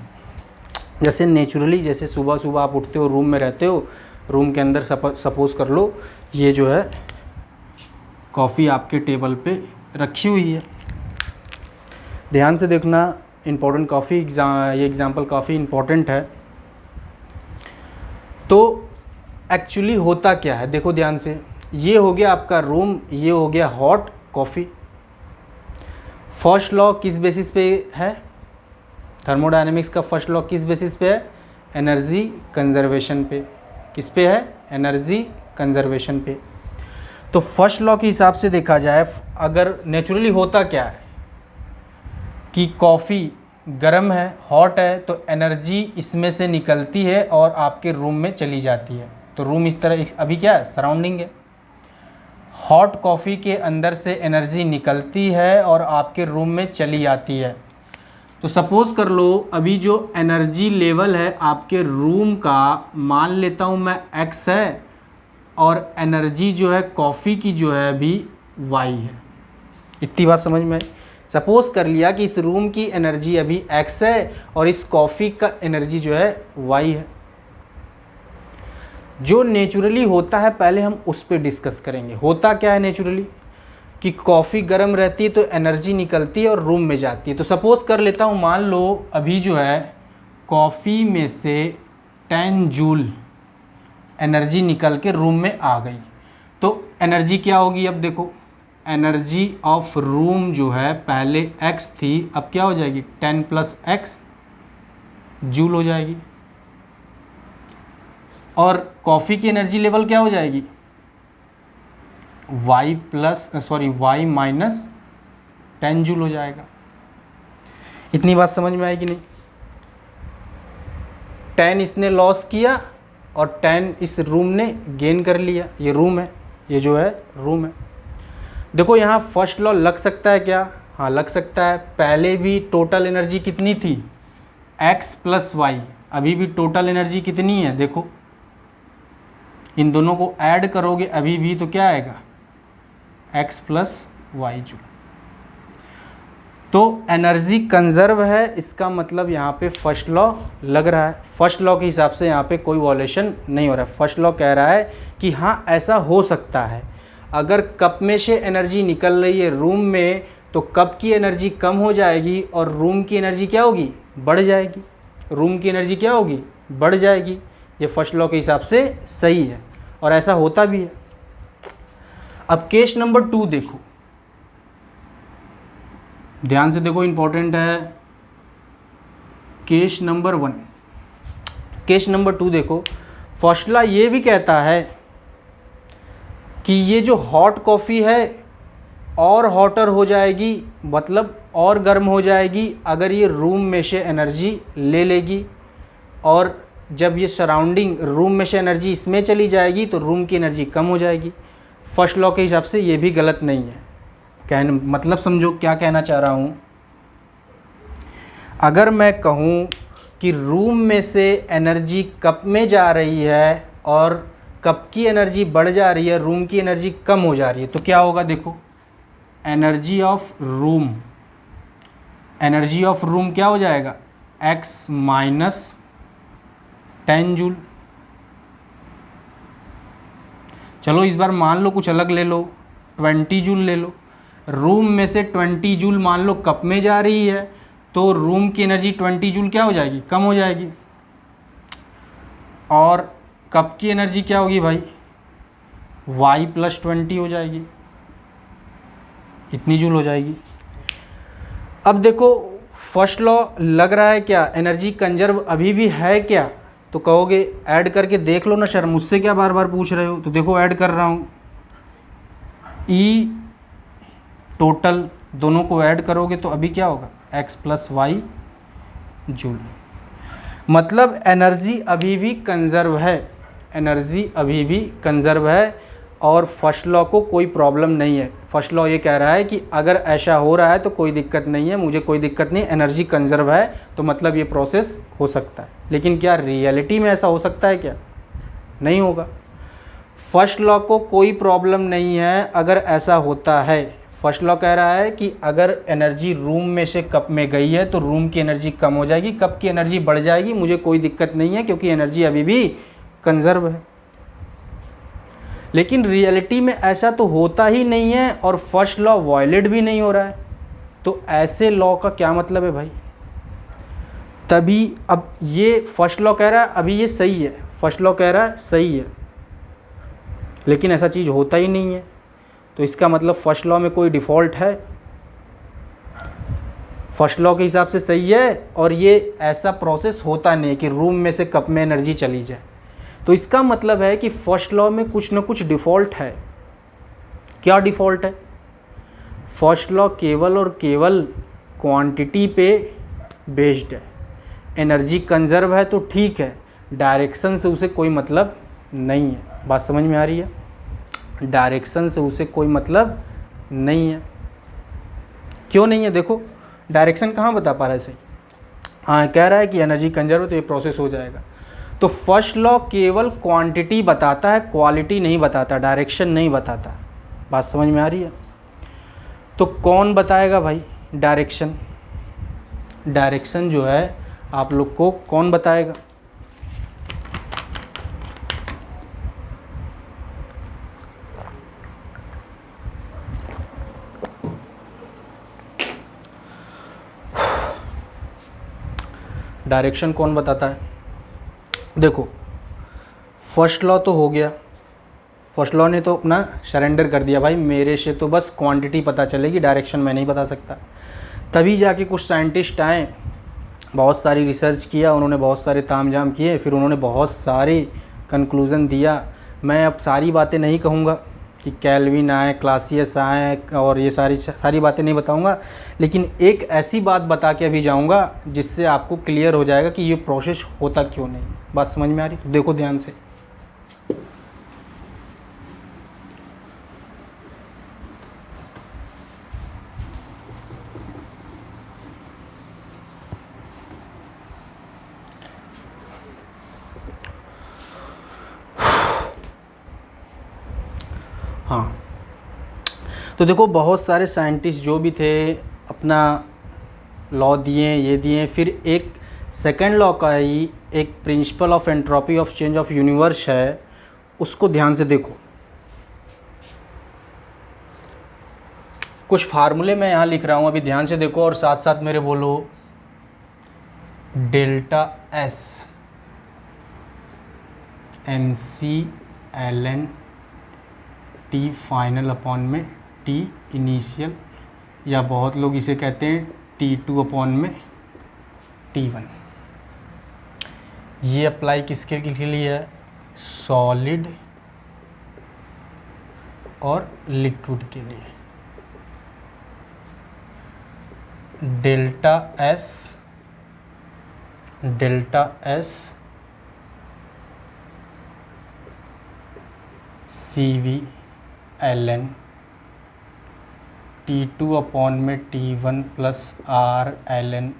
जैसे नेचुरली, जैसे सुबह सुबह आप उठते हो, रूम में रहते हो, रूम के अंदर सपोज़ कर लो ये जो है कॉफ़ी आपके टेबल पे रखी हुई है। ध्यान से देखना, इम्पोर्टेंट कॉफ़ी ये एग्ज़ाम्पल काफ़ी इम्पोर्टेंट है। तो एक्चुअली होता क्या है, देखो ध्यान से, ये हो गया आपका रूम, ये हो गया हॉट कॉफ़ी। फर्स्ट लॉ किस बेसिस पे है, थर्मोडायनेमिक्स का फर्स्ट लॉ किस बेसिस पे है, एनर्जी कंजर्वेशन पे। किस पे है, एनर्जी कंजर्वेशन पे। तो फर्स्ट लॉ के हिसाब से देखा जाए, अगर नेचुरली होता क्या है कि कॉफ़ी गर्म है, हॉट है, तो एनर्जी इसमें से निकलती है और आपके रूम में चली जाती है। तो रूम इस तरह अभी क्या है, सराउंडिंग है। हॉट कॉफ़ी के अंदर से एनर्जी निकलती है और आपके रूम में चली आती है। तो सपोज़ कर लो अभी जो एनर्जी लेवल है आपके रूम का, मान लेता हूँ मैं x है, और एनर्जी जो है कॉफ़ी की जो है अभी y है। इतनी बात समझ में आई। सपोज़ कर लिया कि इस रूम की एनर्जी अभी x है और इस कॉफ़ी का एनर्जी जो है y है। जो नेचुरली होता है पहले हम उस पर डिस्कस करेंगे। होता क्या है नेचुरली कि कॉफ़ी गर्म रहती है तो एनर्जी निकलती है और रूम में जाती है। तो सपोज़ कर लेता हूँ, मान लो अभी जो है कॉफ़ी में से 10 जूल एनर्जी निकल के रूम में आ गई, तो एनर्जी क्या होगी, अब देखो एनर्जी ऑफ रूम जो है पहले x थी, अब क्या हो जाएगी 10 + x जूल हो जाएगी। और कॉफ़ी की एनर्जी लेवल क्या हो जाएगी, y - 10 जूल हो जाएगा। इतनी बात समझ में आएगी नहीं। 10 इसने लॉस किया और 10 इस रूम ने गेन कर लिया। ये रूम है, ये जो है रूम है। देखो यहाँ फर्स्ट लॉ लग सकता है क्या, हाँ लग सकता है। पहले भी टोटल एनर्जी कितनी थी, x + y, अभी भी टोटल एनर्जी कितनी है, देखो इन दोनों को ऐड करोगे अभी भी तो क्या आएगा, x + y जूल। तो एनर्जी कंजर्व है, इसका मतलब यहाँ पे फर्स्ट लॉ लग रहा है। फर्स्ट लॉ के हिसाब से यहाँ पे कोई वॉल्यूशन नहीं हो रहा है। फर्स्ट लॉ कह रहा है कि हाँ ऐसा हो सकता है, अगर कप में से एनर्जी निकल रही है रूम में तो कप की एनर्जी कम हो जाएगी और रूम की एनर्जी क्या होगी, बढ़ जाएगी। रूम की एनर्जी क्या होगी, बढ़ जाएगी। ये फर्स्ट लॉ के हिसाब से सही है और ऐसा होता भी है। अब केस नंबर 2 देखो, ध्यान से देखो, इंपॉर्टेंट है। केस नंबर 1, केस नंबर 2 देखो। फर्स्ट लॉ ये भी कहता है कि ये जो हॉट कॉफ़ी है और हॉटर हो जाएगी, मतलब और गर्म हो जाएगी अगर ये रूम में से एनर्जी ले लेगी, और जब ये सराउंडिंग रूम में से एनर्जी इसमें चली जाएगी तो रूम की एनर्जी कम हो जाएगी। फर्स्ट लॉ के हिसाब से ये भी गलत नहीं है। मतलब समझो क्या कहना चाह रहा हूँ। अगर मैं कहूँ कि रूम में से एनर्जी कप में जा रही है और कप की एनर्जी बढ़ जा रही है, रूम की एनर्जी कम हो जा रही है, तो क्या होगा? देखो, एनर्जी ऑफ रूम क्या हो जाएगा? x minus 10 joule. चलो इस बार मान लो कुछ अलग ले लो, 20 जूल ले लो। रूम में से 20 जूल मान लो कप में जा रही है, तो रूम की एनर्जी 20 जूल क्या हो जाएगी? कम हो जाएगी। और कप की एनर्जी क्या होगी भाई? y प्लस 20 हो जाएगी, इतनी जूल हो जाएगी। अब देखो, फर्स्ट लॉ लग रहा है क्या एनर्जी कंजर्व अभी भी है क्या? तो कहोगे ऐड करके देख लो ना सर, मुझसे क्या बार बार पूछ रहे हो। तो देखो ऐड कर रहा हूँ, ई टोटल दोनों को ऐड करोगे तो अभी क्या होगा? x plus Y joule. मतलब एनर्जी अभी भी कंजर्व है, एनर्जी अभी भी कंजर्व है और फर्स्ट लॉ को कोई प्रॉब्लम नहीं है। फर्स्ट लॉ ये कह रहा है कि अगर ऐसा हो रहा है तो कोई दिक्कत नहीं है, मुझे कोई दिक्कत नहीं, एनर्जी कंजर्व है, तो मतलब ये प्रोसेस हो सकता है। लेकिन क्या रियलिटी में ऐसा हो सकता है क्या? नहीं होगा। फर्स्ट लॉ को कोई प्रॉब्लम नहीं है अगर ऐसा होता है। फर्स्ट लॉ कह रहा है कि अगर एनर्जी रूम में से कप में गई है तो रूम की एनर्जी कम हो जाएगी, कप की एनर्जी बढ़ जाएगी, मुझे कोई दिक्कत नहीं है क्योंकि एनर्जी अभी भी कंजर्व है। लेकिन रियलिटी में ऐसा तो होता ही नहीं है और फर्स्ट लॉ वायलेट भी नहीं हो रहा है, तो ऐसे लॉ का क्या मतलब है भाई? तभी अब ये फर्स्ट लॉ कह रहा है अभी ये सही है, फर्स्ट लॉ कह रहा है सही है, लेकिन ऐसा चीज़ होता ही नहीं है, तो इसका मतलब फर्स्ट लॉ में कोई डिफ़ॉल्ट है। फर्स्ट लॉ के हिसाब से सही है और ये ऐसा प्रोसेस होता नहीं कि रूम में से कप में एनर्जी चली जाए, तो इसका मतलब है कि फर्स्ट लॉ में कुछ ना कुछ डिफ़ॉल्ट है। क्या डिफ़ॉल्ट है? फर्स्ट लॉ केवल और केवल क्वांटिटी पे बेस्ड है। एनर्जी कंजर्व है तो ठीक है, डायरेक्शन से उसे कोई मतलब नहीं है। बात समझ में आ रही है? डायरेक्शन से उसे कोई मतलब नहीं है। क्यों नहीं है? देखो डायरेक्शन कहाँ बता पा रहा है सही। हाँ, कह रहा है कि एनर्जी कंजर्व है तो ये प्रोसेस हो जाएगा। तो फर्स्ट लॉ केवल क्वांटिटी बताता है, क्वालिटी नहीं बताता, डायरेक्शन नहीं बताता। बात समझ में आ रही है? तो कौन बताएगा भाई डायरेक्शन? डायरेक्शन जो है आप लोग को कौन बताएगा? डायरेक्शन कौन बताता है? देखो, फर्स्ट लॉ तो हो गया, फर्स्ट लॉ ने तो अपना सरेंडर कर दिया, भाई मेरे से तो बस क्वांटिटी पता चलेगी, डायरेक्शन मैं नहीं बता सकता। तभी जाके कुछ साइंटिस्ट आए, बहुत सारी रिसर्च किया, उन्होंने बहुत सारे तामझाम किए, फिर उन्होंने बहुत सारे कंक्लूज़न दिया। मैं अब सारी बातें नहीं कहूँगा कि कैल्विन आए, क्लासियस आए और ये सारी बातें नहीं बताऊँगा, लेकिन एक ऐसी बात बता के अभी जाऊँगा जिससे आपको क्लियर हो जाएगा कि ये प्रोसेस होता क्यों नहीं। बात समझ में आ रही? तो देखो ध्यान से। हाँ, तो देखो बहुत सारे साइंटिस्ट जो भी थे अपना लॉ दिए, ये दिए, फिर एक सेकंड लॉ का ही एक principle of entropy of change of universe है, उसको ध्यान से देखो। कुछ फार्मूले मैं यहाँ लिख रहा हूँ, अभी ध्यान से देखो और साथ साथ मेरे बोलो। Delta S McLn T final upon में T इनिशियल, या बहुत लोग इसे कहते हैं T2 अपॉन में T1। ये अप्लाई किसके लिए है? सॉलिड और लिक्विड के लिए। Delta S CVLN T2 upon में T1 plus RLN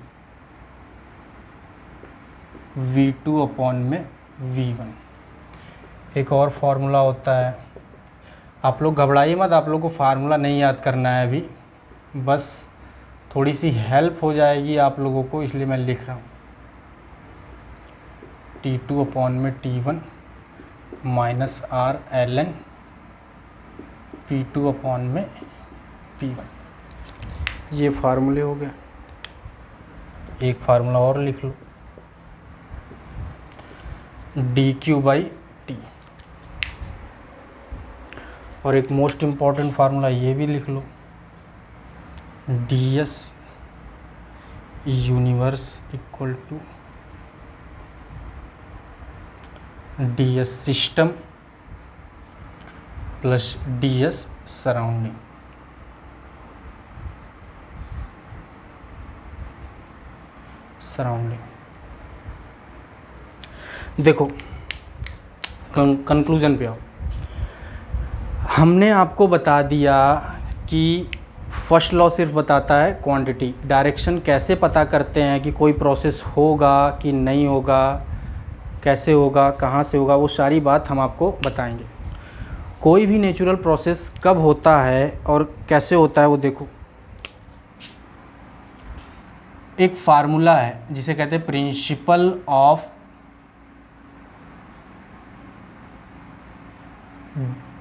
V2 upon में V1। एक और फार्मूला होता है, आप लोग घबराइए मत, आप लोग को फार्मूला नहीं याद करना है अभी, बस थोड़ी सी हेल्प हो जाएगी आप लोगों को, इसलिए मैं लिख रहा हूँ। T2 अपॉन में T1 minus RLN P2 upon में P1। ये फार्मूले हो गया। एक फार्मूला और लिख लो, dQ/T। और एक मोस्ट इम्पॉर्टेंट फार्मूला ये भी लिख लो, ds universe equal to ds system plus ds surrounding. देखो कंक्लूजन पे आओ। हमने आपको बता दिया कि फर्स्ट लॉ सिर्फ बताता है क्वांटिटी, डायरेक्शन कैसे पता करते हैं कि कोई प्रोसेस होगा कि नहीं होगा, कैसे होगा, कहाँ से होगा, वो सारी बात हम आपको बताएंगे। कोई भी नेचुरल प्रोसेस कब होता है और कैसे होता है वो देखो। एक फार्मूला है जिसे कहते हैं principle of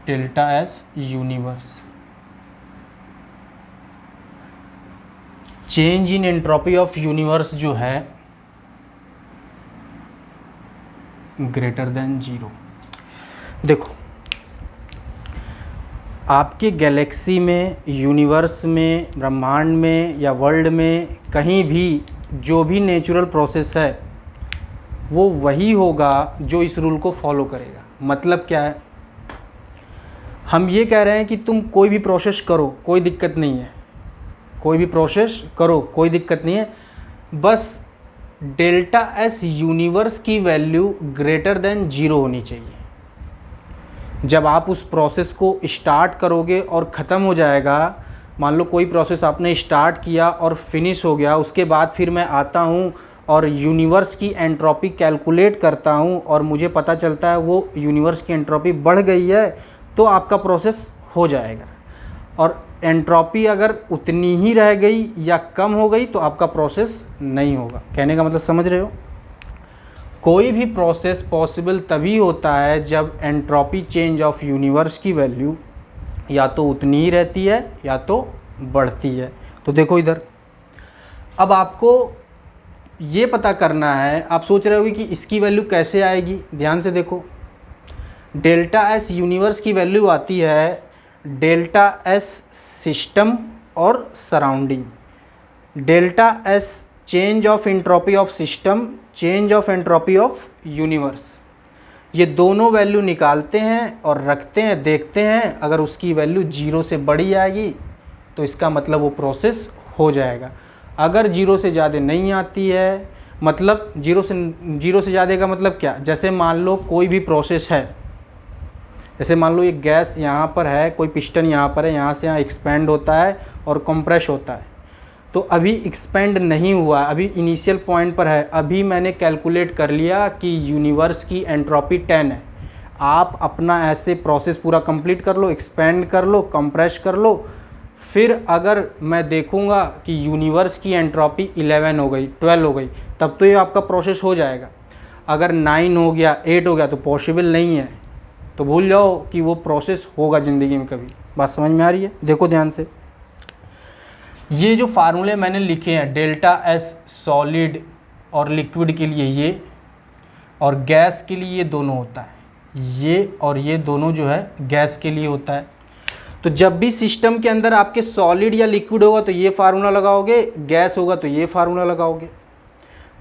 delta S universe. Change in entropy of universe जो है ग्रेटर देन 0। देखो आपके गैलेक्सी में, यूनिवर्स में, ब्रह्मांड में या वर्ल्ड में कहीं भी जो भी नेचुरल प्रोसेस है वो वही होगा जो इस रूल को फॉलो करेगा। मतलब क्या है, हम ये कह रहे हैं कि तुम कोई भी प्रोसेस करो कोई दिक्कत नहीं है, कोई भी प्रोसेस करो कोई दिक्कत नहीं है, बस डेल्टा एस यूनिवर्स की वैल्यू ग्रेटर देन 0 होनी चाहिए। जब आप उस प्रोसेस को स्टार्ट करोगे और ख़त्म हो जाएगा, मान लो कोई प्रोसेस आपने स्टार्ट किया और फिनिश हो गया, उसके बाद फिर मैं आता हूँ और यूनिवर्स की एंट्रोपी कैलकुलेट करता हूँ और मुझे पता चलता है वो यूनिवर्स की एंट्रोपी बढ़ गई है, तो आपका प्रोसेस हो जाएगा। और एंट्रोपी अगर उतनी ही रह गई या कम हो गई तो आपका प्रोसेस नहीं होगा। कहने का मतलब समझ रहे हो? कोई भी प्रोसेस पॉसिबल तभी होता है जब एंट्रोपी चेंज ऑफ यूनिवर्स की वैल्यू या तो उतनी ही रहती है या तो बढ़ती है। तो देखो इधर, अब आपको ये पता करना है, आप सोच रहे होगे कि इसकी वैल्यू कैसे आएगी। ध्यान से देखो, डेल्टा एस यूनिवर्स की वैल्यू आती है डेल्टा एस सिस्टम और surrounding. Delta S change of entropy of system, change of entropy of universe, ये दोनों वैल्यू निकालते हैं और रखते हैं, देखते हैं। अगर उसकी वैल्यू 0 से बड़ी आएगी तो इसका मतलब वो प्रोसेस हो जाएगा। अगर 0 से ज़्यादा नहीं आती है, मतलब 0 से ज़्यादा का मतलब क्या, जैसे मान लो कोई भी प्रोसेस है, जैसे मान लो ये गैस यहाँ पर है, कोई पिस्टन यहाँ पर है, यहाँ से यहाँ एक्सपेंड होता है और कंप्रेस होता है। तो अभी एक्सपेंड नहीं हुआ, अभी इनिशियल पॉइंट पर है। अभी मैंने कैलकुलेट कर लिया कि यूनिवर्स की एंट्रोपी 10 है। आप अपना ऐसे प्रोसेस पूरा कंप्लीट कर लो, एक्सपेंड कर लो, कंप्रेस कर लो, फिर अगर मैं देखूँगा कि यूनिवर्स की एंट्रोपी 11 हो गई, 12 हो गई, तब तो ये आपका प्रोसेस हो जाएगा। अगर 9 हो गया, 8 हो गया तो पॉसिबल नहीं है, तो भूल जाओ कि वो प्रोसेस होगा ज़िंदगी में कभी। बात समझ में आ रही है? देखो ध्यान से, ये जो फार्मूले मैंने लिखे हैं डेल्टा एस सॉलिड और लिक्विड के लिए ये, और गैस के लिए ये दोनों होता है। ये और ये दोनों जो है गैस के लिए होता है। तो जब भी सिस्टम के अंदर आपके सॉलिड या लिक्विड होगा तो ये फार्मूला लगाओगे, गैस होगा तो ये फार्मूला लगाओगे।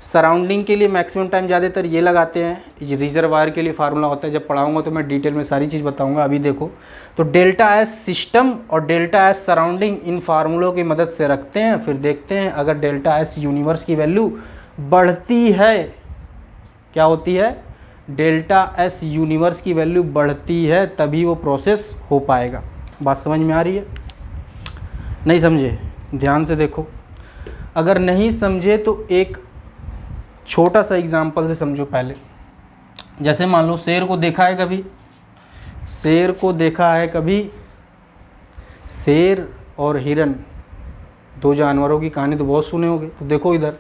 सराउंडिंग के लिए मैक्सिमम टाइम ज़्यादातर ये लगाते हैं, ये रिजर्वायर के लिए फार्मूला होता है। जब पढ़ाऊंगा तो मैं डिटेल में सारी चीज़ बताऊंगा। अभी देखो, तो डेल्टा एस सिस्टम और डेल्टा एस सराउंडिंग इन फार्मूलों की मदद से रखते हैं। फिर देखते हैं अगर डेल्टा एस यूनिवर्स की वैल्यू बढ़ती है, क्या होती है, डेल्टा एस यूनिवर्स की वैल्यू बढ़ती है तभी वो प्रोसेस हो पाएगा। बात समझ में आ रही है? नहीं समझे? ध्यान से देखो। अगर नहीं समझे तो एक छोटा सा एग्जांपल से समझो पहले। जैसे मान लो शेर को देखा है कभी, शेर को देखा है कभी, शेर और हिरन, दो जानवरों की कहानी तो बहुत सुने होगे। तो देखो इधर,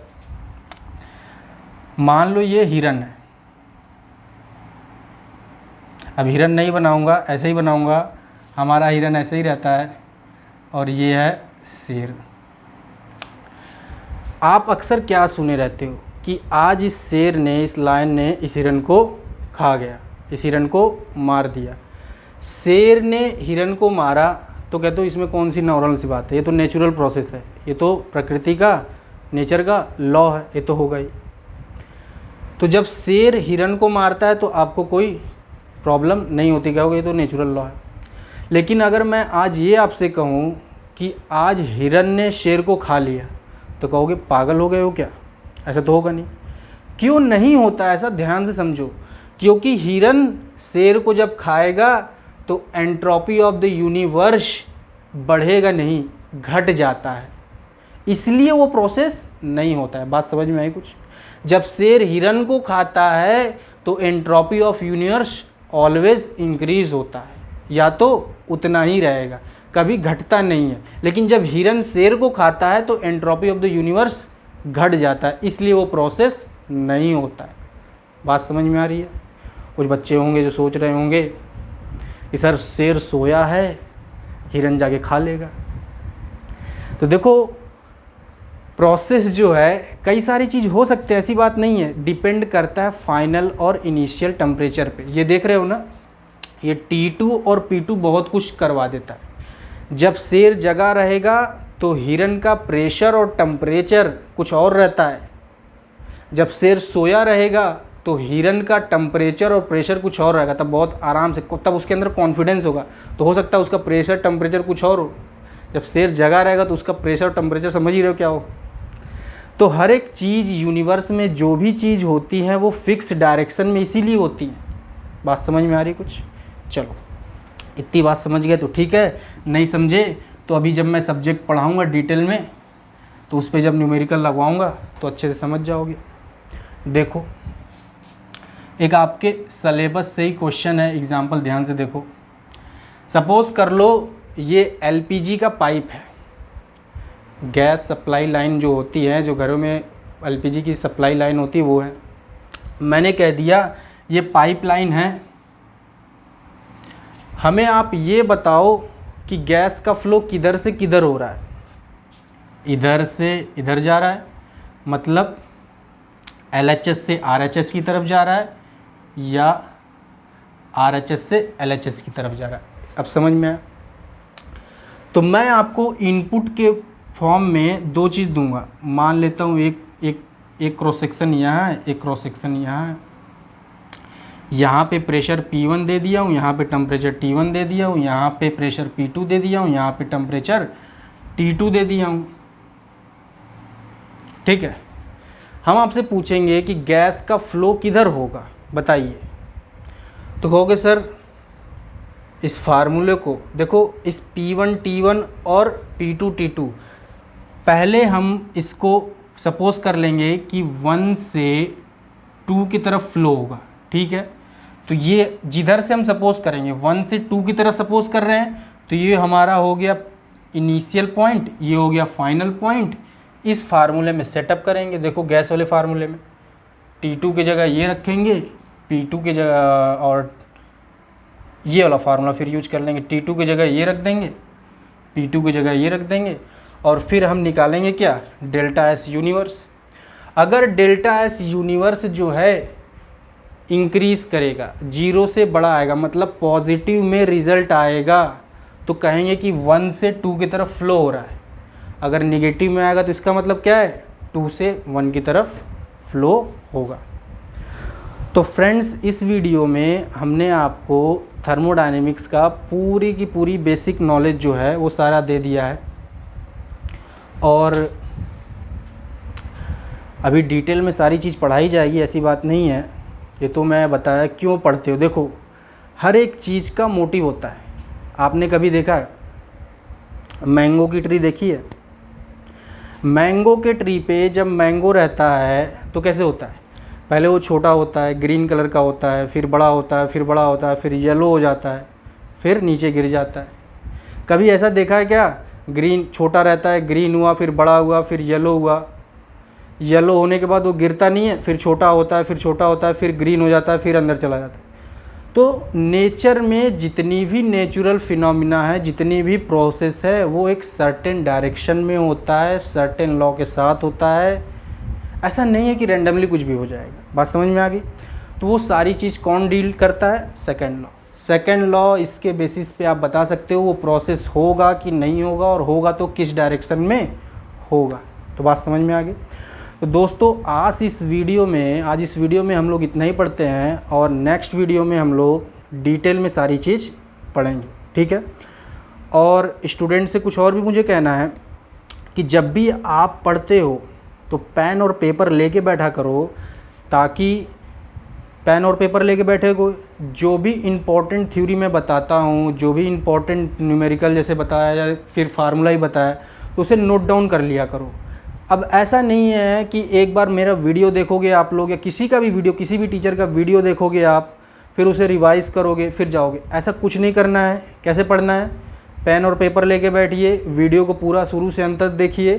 मान लो ये हिरन है। अब हिरन नहीं बनाऊंगा, ऐसे ही बनाऊंगा। हमारा हिरन ऐसे ही रहता है और ये है शेर। आप अक्सर क्या सुने रहते हो कि आज इस शेर ने, इस लायन ने इस हिरन को खा गया, इस हिरन को मार दिया। शेर ने हिरन को मारा तो कहते हो इसमें कौन सी नॉर्मल सी बात है, ये तो नेचुरल प्रोसेस है, ये तो प्रकृति का, नेचर का लॉ है, ये तो होगा ही। तो जब शेर हिरन को मारता है तो आपको कोई प्रॉब्लम नहीं होती, क्या होगा, ये तो नेचुरल लॉ है। लेकिन अगर मैं आज ये आपसे कहूँ कि आज हिरन ने शेर को खा लिया तो कहोगे पागल हो गए हो क्या? ऐसा तो होगा नहीं। क्यों नहीं होता ऐसा? ध्यान से समझो। क्योंकि हिरन शेर को जब खाएगा तो एंट्रोपी ऑफ द यूनिवर्स बढ़ेगा नहीं, घट जाता है, इसलिए वो प्रोसेस नहीं होता है। बात समझ में आई कुछ? जब शेर हिरन को खाता है तो entropy of universe always increase होता है, या तो उतना ही रहेगा, कभी घटता नहीं है। लेकिन जब हिरन शेर को खाता है तो एंट्रोपी ऑफ द यूनिवर्स घट जाता है, इसलिए वो प्रोसेस नहीं होता है। बात समझ में आ रही है? कुछ बच्चे होंगे जो सोच रहे होंगे कि सर शेर सोया है, हिरन जाके खा लेगा। तो देखो प्रोसेस जो है, कई सारी चीज़ हो सकते हैं, ऐसी बात नहीं है, डिपेंड करता है फाइनल और इनिशियल टेम्परेचर पे। ये देख रहे हो ना, ये T2 और P2 बहुत कुछ करवा देता है। जब शेर जगा रहेगा तो हिरन का प्रेशर और टेम्परेचर कुछ और रहता है। जब शेर सोया रहेगा तो हिरन का टेम्परेचर और प्रेशर कुछ और रहेगा। तब बहुत आराम से, तब उसके अंदर कॉन्फिडेंस होगा, तो हो सकता है उसका प्रेशर टेम्परेचर कुछ और हो। जब शेर जगा रहेगा तो उसका प्रेशर टेम्परेचर समझ ही रहे हो क्या हो। तो हर एक चीज़ यूनिवर्स में जो भी चीज़ होती है वो फिक्स डायरेक्शन में इसीलिए होती है। बात समझ में आ रही कुछ? चलो इतनी बात समझ गए तो ठीक है, नहीं समझे तो अभी जब मैं सब्जेक्ट पढ़ाऊँगा डिटेल में तो उस पर जब न्यूमेरिकल लगवाऊँगा तो अच्छे से समझ जाओगे। देखो एक आपके सिलेबस से ही क्वेश्चन है, एग्जाम्पल ध्यान से देखो। सपोज़ कर लो ये एलपीजी का पाइप है, गैस सप्लाई लाइन जो होती है, जो घरों में एलपीजी की सप्लाई लाइन होती है वो है। मैंने कह दिया ये पाइप लाइन है, हमें आप ये बताओ कि गैस का फ्लो किधर से किधर हो रहा है। इधर से इधर जा रहा है, मतलब LHS से RHS की तरफ जा रहा है, या RHS से LHS की तरफ जा रहा है। अब समझ में आया? तो मैं आपको इनपुट के फॉर्म में दो चीज़ दूंगा। मान लेता हूँ एक क्रॉस सेक्शन यहाँ है, एक क्रॉस सेक्शन यहाँ है। यहाँ पे प्रेशर P1 दे दिया हूँ, यहाँ पे टेम्परेचर T1 दे दिया हूँ, यहाँ पे प्रेशर P2 दे दिया हूँ, यहाँ पे टेम्परेचर T2 दे दिया हूँ। ठीक है, हम आपसे पूछेंगे कि गैस का फ्लो किधर होगा, बताइए। तो कहोगे सर इस फार्मूले को देखो, इस P1 T1 और P2 T2, पहले हम इसको सपोज़ कर लेंगे कि 1 से 2 की तरफ फ्लो होगा। ठीक है, तो ये जिधर से हम सपोज़ करेंगे 1 से 2 की तरफ सपोज़ कर रहे हैं, तो ये हमारा हो गया इनिशियल पॉइंट, ये हो गया फाइनल पॉइंट। इस फार्मूले में सेटअप करेंगे। देखो गैस वाले फार्मूले में T2 की जगह ये रखेंगे, P2 की जगह, और ये वाला फार्मूला फिर यूज कर लेंगे। T2 की जगह ये रख देंगे, P2 की जगह ये रख देंगे, और फिर हम निकालेंगे क्या, डेल्टा एस यूनिवर्स। अगर डेल्टा एस यूनिवर्स जो है इंक्रीज़ करेगा, 0 से बड़ा आएगा मतलब पॉजिटिव में रिज़ल्ट आएगा तो कहेंगे कि 1 से 2 की तरफ फ्लो हो रहा है। अगर निगेटिव में आएगा तो इसका मतलब क्या है, 2 से 1 की तरफ फ्लो होगा। तो फ्रेंड्स, इस वीडियो में हमने आपको थर्मोडायनेमिक्स का पूरी की पूरी बेसिक नॉलेज जो है वो सारा दे दिया है, और अभी डिटेल में सारी चीज़ पढ़ाई जाएगी, ऐसी बात नहीं है। ये तो मैं बताया क्यों पढ़ते हो। देखो, हर एक चीज़ का मोटिव होता है। आपने कभी देखा है, मैंगो की ट्री देखी है? मैंगो के ट्री पे जब मैंगो रहता है तो कैसे होता है, पहले वो छोटा होता है, ग्रीन कलर का होता है, फिर बड़ा होता है, फिर बड़ा होता है, फिर येलो हो जाता है, फिर नीचे गिर जाता है। कभी ऐसा देखा है क्या, ग्रीन छोटा रहता है, ग्रीन हुआ, फिर बड़ा हुआ, फिर येलो हुआ, येलो होने के बाद वो गिरता नहीं है, फिर छोटा होता है, फिर छोटा होता है, फिर ग्रीन हो जाता है, फिर अंदर चला जाता है। तो नेचर में जितनी भी नेचुरल फिनोमिना है, जितनी भी प्रोसेस है, वो एक सर्टेन डायरेक्शन में होता है, सर्टेन लॉ के साथ होता है। ऐसा नहीं है कि रैंडमली कुछ भी हो जाएगा। बात समझ में आ गई? तो वो सारी चीज़ कौन डील करता है, सेकंड लॉ। सेकंड लॉ, इसके बेसिस पे आप बता सकते हो वो प्रोसेस होगा कि नहीं होगा, और होगा तो किस डायरेक्शन में होगा। तो बात समझ में आ गई? तो दोस्तों, आज इस वीडियो में हम लोग इतना ही पढ़ते हैं, और नेक्स्ट वीडियो में हम लोग डिटेल में सारी चीज़ पढ़ेंगे, ठीक है? और स्टूडेंट से कुछ और भी मुझे कहना है कि जब भी आप पढ़ते हो तो पेन और पेपर लेके बैठा करो, ताकि पेन और पेपर लेके बैठे को जो भी इम्पोर्टेंट थ्योरी मैं बताता हूँ, जो भी इम्पोर्टेंट न्यूमेरिकल जैसे बताया या फिर फार्मूला ही बताया, तो उसे नोट डाउन कर लिया करो। अब ऐसा नहीं है कि एक बार मेरा वीडियो देखोगे आप लोग, या किसी का भी वीडियो, किसी भी टीचर का वीडियो देखोगे आप, फिर उसे रिवाइज़ करोगे, फिर जाओगे। ऐसा कुछ नहीं करना है। कैसे पढ़ना है, पेन और पेपर लेके बैठिए, वीडियो को पूरा शुरू से अंत तक देखिए,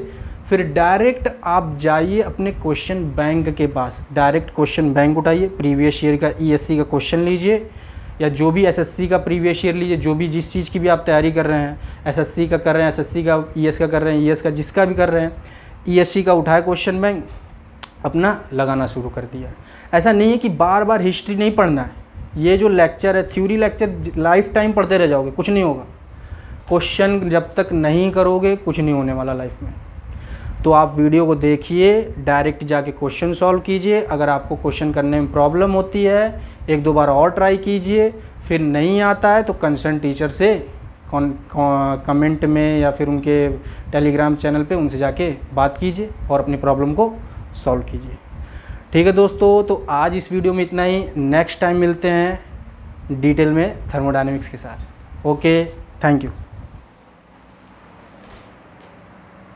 फिर डायरेक्ट आप जाइए अपने क्वेश्चन बैंक के पास, डायरेक्ट क्वेश्चन बैंक उठाइए, प्रीवियस ईयर का ईएससी का क्वेश्चन लीजिए, या जो भी एसएससी का प्रीवियस ईयर लीजिए, जो भी जिस चीज़ की भी आप तैयारी कर रहे हैं, एसएससी का कर रहे हैं, एसएससी का ईएस का कर रहे हैं, ईएस का जिसका भी कर रहे हैं, ईएससी का उठाए क्वेश्चन बैंक, अपना लगाना शुरू कर दिया। ऐसा नहीं है कि बार बार हिस्ट्री नहीं पढ़ना है। ये जो लेक्चर है, थ्योरी लेक्चर, लाइफ टाइम पढ़ते रह जाओगे, कुछ नहीं होगा। क्वेश्चन जब तक नहीं करोगे कुछ नहीं होने वाला लाइफ में। तो आप वीडियो को देखिए, डायरेक्ट जाके क्वेश्चन सॉल्व कीजिए। अगर आपको क्वेश्चन करने में प्रॉब्लम होती है, एक दो बार और ट्राई कीजिए, फिर नहीं आता है तो कंसर्न टीचर से कमेंट में या फिर उनके टेलीग्राम चैनल पे उनसे जाके बात कीजिए और अपनी प्रॉब्लम को सॉल्व कीजिए। ठीक है दोस्तों, तो आज इस वीडियो में इतना ही। नेक्स्ट टाइम मिलते हैं डिटेल में थर्मोडायनेमिक्स के साथ। Okay, thank you.